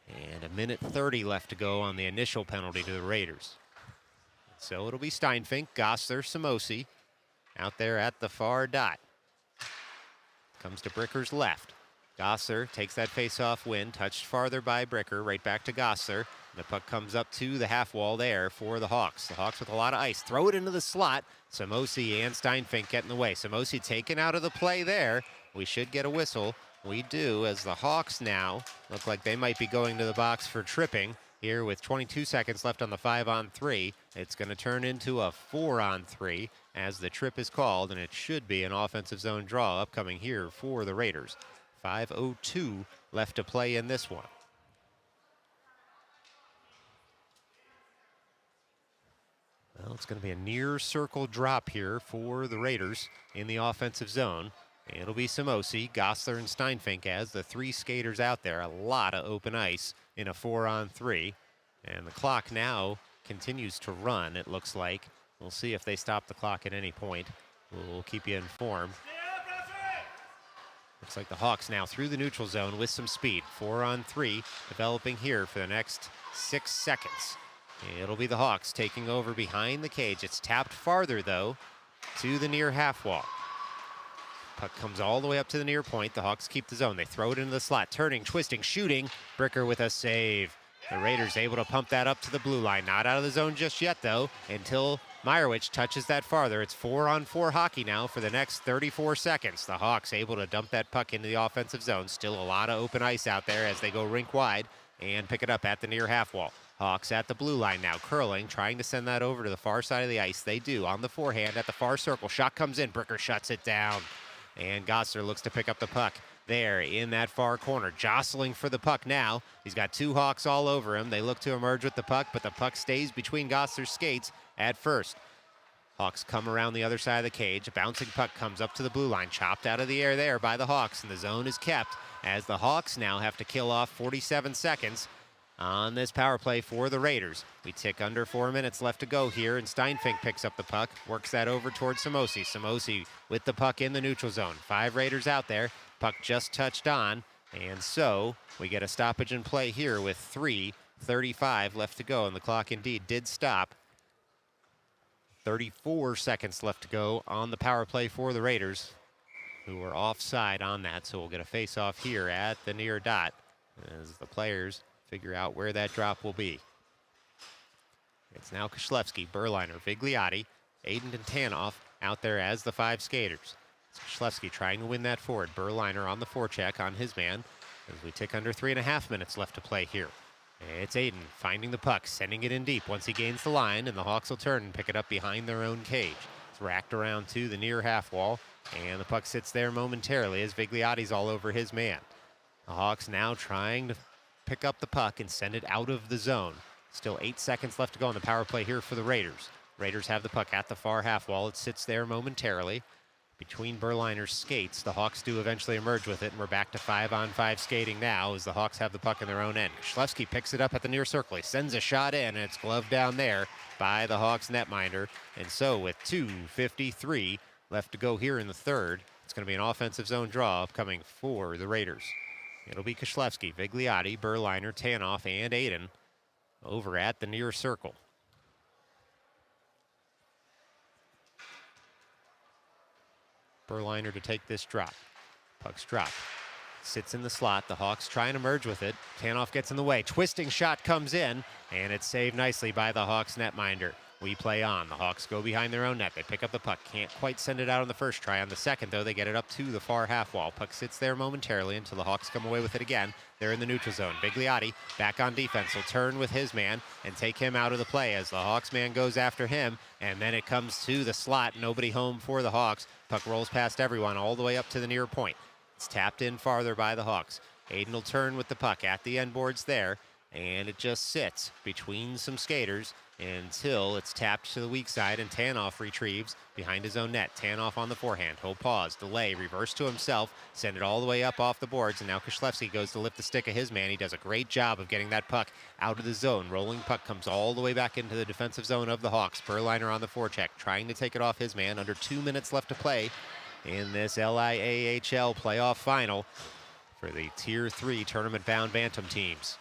And a minute 30 left to go on the initial penalty to the Raiders. So it'll be Steinfink, Gosler, Samosi out there at the far dot. Comes to Bricker's left. Gosler takes that face-off win, touched farther by Bricker, right back to Gosler. The puck comes up to the half wall there for the Hawks. The Hawks with a lot of ice. Throw it into the slot. Samosi and Steinfink get in the way. Samosi taken out of the play there. We should get a whistle. We do, as the Hawks now look like they might be going to the box for tripping here with 22 seconds left on the 5-on-3. It's going to turn into a 4-on-3 as the trip is called, and it should be an offensive zone draw upcoming here for the Raiders. 5:02 left to play in this one. Well, it's going to be a near circle drop here for the Raiders in the offensive zone. It'll be Samosi, Gosler, and Steinfink as the three skaters out there. A lot of open ice in a 4-on-3. And the clock now continues to run, it looks like. We'll see if they stop the clock at any point. We'll keep you informed. Looks like the Hawks now through the neutral zone with some speed. 4-on-3 developing here for the next 6 seconds. It'll be the Hawks taking over behind the cage. It's tapped farther, though, to the near half wall. Puck comes all the way up to the near point. The Hawks keep the zone. They throw it into the slot. Turning, twisting, shooting. Bricker with a save. The Raiders able to pump that up to the blue line. Not out of the zone just yet, though, until Meyerowicz touches that farther. It's 4-on-4 hockey now for the next 34 seconds. The Hawks able to dump that puck into the offensive zone. Still a lot of open ice out there as they go rink wide and pick it up at the near half wall. Hawks at the blue line now, curling, trying to send that over to the far side of the ice. They do on the forehand at the far circle. Shot comes in. Bricker shuts it down. And Gosler looks to pick up the puck there in that far corner. Jostling for the puck now. He's got two Hawks all over him. They look to emerge with the puck, but the puck stays between Gosler's skates at first. Hawks come around the other side of the cage. A bouncing puck comes up to the blue line. Chopped out of the air there by the Hawks, and the zone is kept as the Hawks now have to kill off 47 seconds on this power play for the Raiders. We tick under 4 minutes left to go here, and Steinfink picks up the puck, works that over towards Samosi. Samosi with the puck in the neutral zone. 5 Raiders out there. Puck just touched on, and so we get a stoppage in play here with 3:35 left to go, and the clock indeed did stop. 34 seconds left to go on the power play for the Raiders, who are offside on that, so we'll get a face-off here at the near dot as the players figure out where that drop will be. It's now Koslevsky, Berliner, Vigliotti, Aiden and Tanoff out there as the 5 skaters. It's Koslevsky trying to win that forward. Berliner on the forecheck on his man as we tick under 3.5 minutes left to play here. It's Aiden finding the puck, sending it in deep once he gains the line, and the Hawks will turn and pick it up behind their own cage. It's racked around to the near half wall, and the puck sits there momentarily as Vigliotti's all over his man. The Hawks now trying to pick up the puck and send it out of the zone. Still 8 seconds left to go on the power play here for the Raiders. Raiders have the puck at the far half wall. It sits there momentarily between Berliner's skates. The Hawks do eventually emerge with it, and we're back to 5-on-5 skating now as the Hawks have the puck in their own end. Koslevsky picks it up at the near circle. He sends a shot in, and it's gloved down there by the Hawks netminder. And so with 2:53 left to go here in the third, it's going to be an offensive zone draw upcoming for the Raiders. It'll be Koslevsky, Vigliotti, Berliner, Tanoff, and Aiden over at the near circle. Berliner to take this drop. Puck's dropped. Sits in the slot. The Hawks try and emerge with it. Tanoff gets in the way. Twisting shot comes in, and it's saved nicely by the Hawks netminder. We play on. The Hawks go behind their own net. They pick up the puck. Can't quite send it out on the first try. On the second, though, they get it up to the far half wall. Puck sits there momentarily until the Hawks come away with it again. They're in the neutral zone. Bigliotti back on defense will turn with his man and take him out of the play as the Hawks man goes after him. And then it comes to the slot. Nobody home for the Hawks. Puck rolls past everyone all the way up to the near point. It's tapped in farther by the Hawks. Aiden will turn with the puck at the end boards there. And it just sits between some skaters until it's tapped to the weak side, and Tanoff retrieves behind his own net. Tanoff on the forehand. He'll pause, delay, reverse to himself, send it all the way up off the boards, and now Kishlevsky goes to lift the stick of his man. He does a great job of getting that puck out of the zone. Rolling puck comes all the way back into the defensive zone of the Hawks. Berliner on the forecheck, trying to take it off his man. Under 2 minutes left to play in this LIAHL playoff final for the Tier 3 tournament-bound Bantam teams.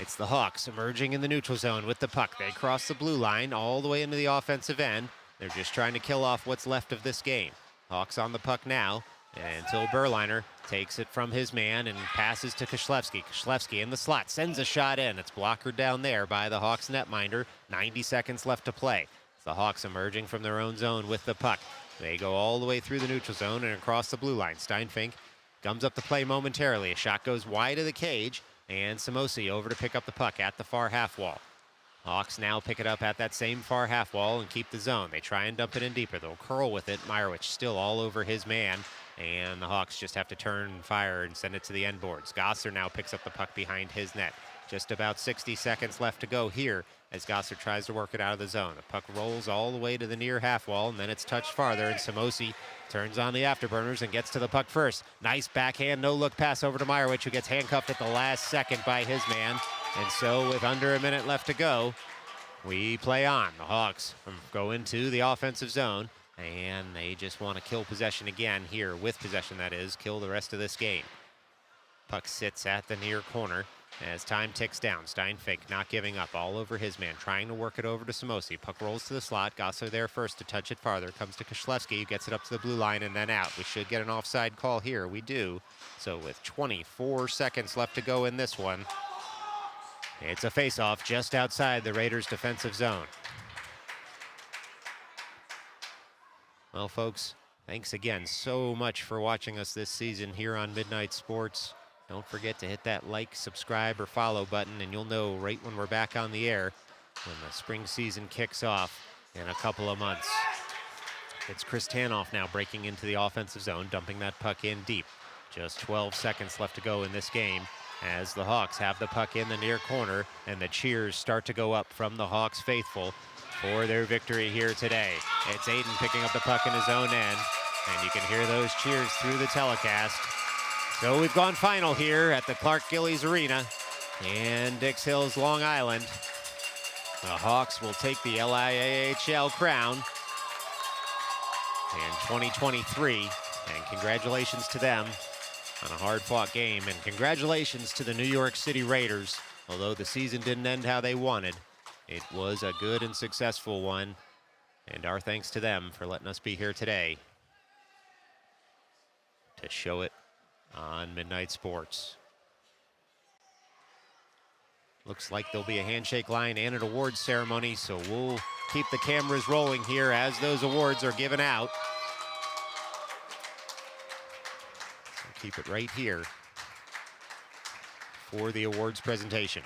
It's the Hawks emerging in the neutral zone with the puck. They cross the blue line all the way into the offensive end. They're just trying to kill off what's left of this game. Hawks on the puck now until Berliner takes it from his man and passes to Kishlevsky. Kishlevsky in the slot, sends a shot in. It's blockered down there by the Hawks netminder. 90 seconds left to play. It's the Hawks emerging from their own zone with the puck. They go all the way through the neutral zone and across the blue line. Steinfink gums up the play momentarily. A shot goes wide of the cage. And Samosi over to pick up the puck at the far half wall. Hawks now pick it up at that same far half wall and keep the zone. They try and dump it in deeper. They'll curl with it. Meyerowicz still all over his man. And the Hawks just have to turn and fire and send it to the end boards. Gosser now picks up the puck behind his net. Just about 60 seconds left to go here as Gosser tries to work it out of the zone. The puck rolls all the way to the near half wall, and then it's touched farther, and Samosi turns on the afterburners and gets to the puck first. Nice backhand, no-look pass over to Meyerowicz, who gets handcuffed at the last second by his man. And so with under a minute left to go, we play on. The Hawks go into the offensive zone, and they just want to kill possession again here, with possession that is, kill the rest of this game. Puck sits at the near corner. As time ticks down, Steinfink not giving up, all over his man, trying to work it over to Samosi. Puck rolls to the slot. Gosser there first to touch it farther. Comes to Kishlevsky, who gets it up to the blue line and then out. We should get an offside call here. We do. So with 24 seconds left to go in this one, it's a face-off just outside the Raiders' defensive zone. Well, folks, thanks again so much for watching us this season here on Midnight Sports. Don't forget to hit that like, subscribe, or follow button, and you'll know right when we're back on the air when the spring season kicks off in a couple of months. It's Chris Tanoff now breaking into the offensive zone, dumping that puck in deep. Just 12 seconds left to go in this game as the Hawks have the puck in the near corner, and the cheers start to go up from the Hawks faithful for their victory here today. It's Aiden picking up the puck in his own end, and you can hear those cheers through the telecast. So we've gone final here at the Clark Gillies Arena in Dix Hills, Long Island. The Hawks will take the LIAHL crown in 2023, and congratulations to them on a hard-fought game, and congratulations to the New York City Raiders. Although the season didn't end how they wanted, it was a good and successful one, and our thanks to them for letting us be here today to show it on Midnight Sports. Looks like there'll be a handshake line and an awards ceremony, so we'll keep the cameras rolling here as those awards are given out. So keep it right here for the awards presentation.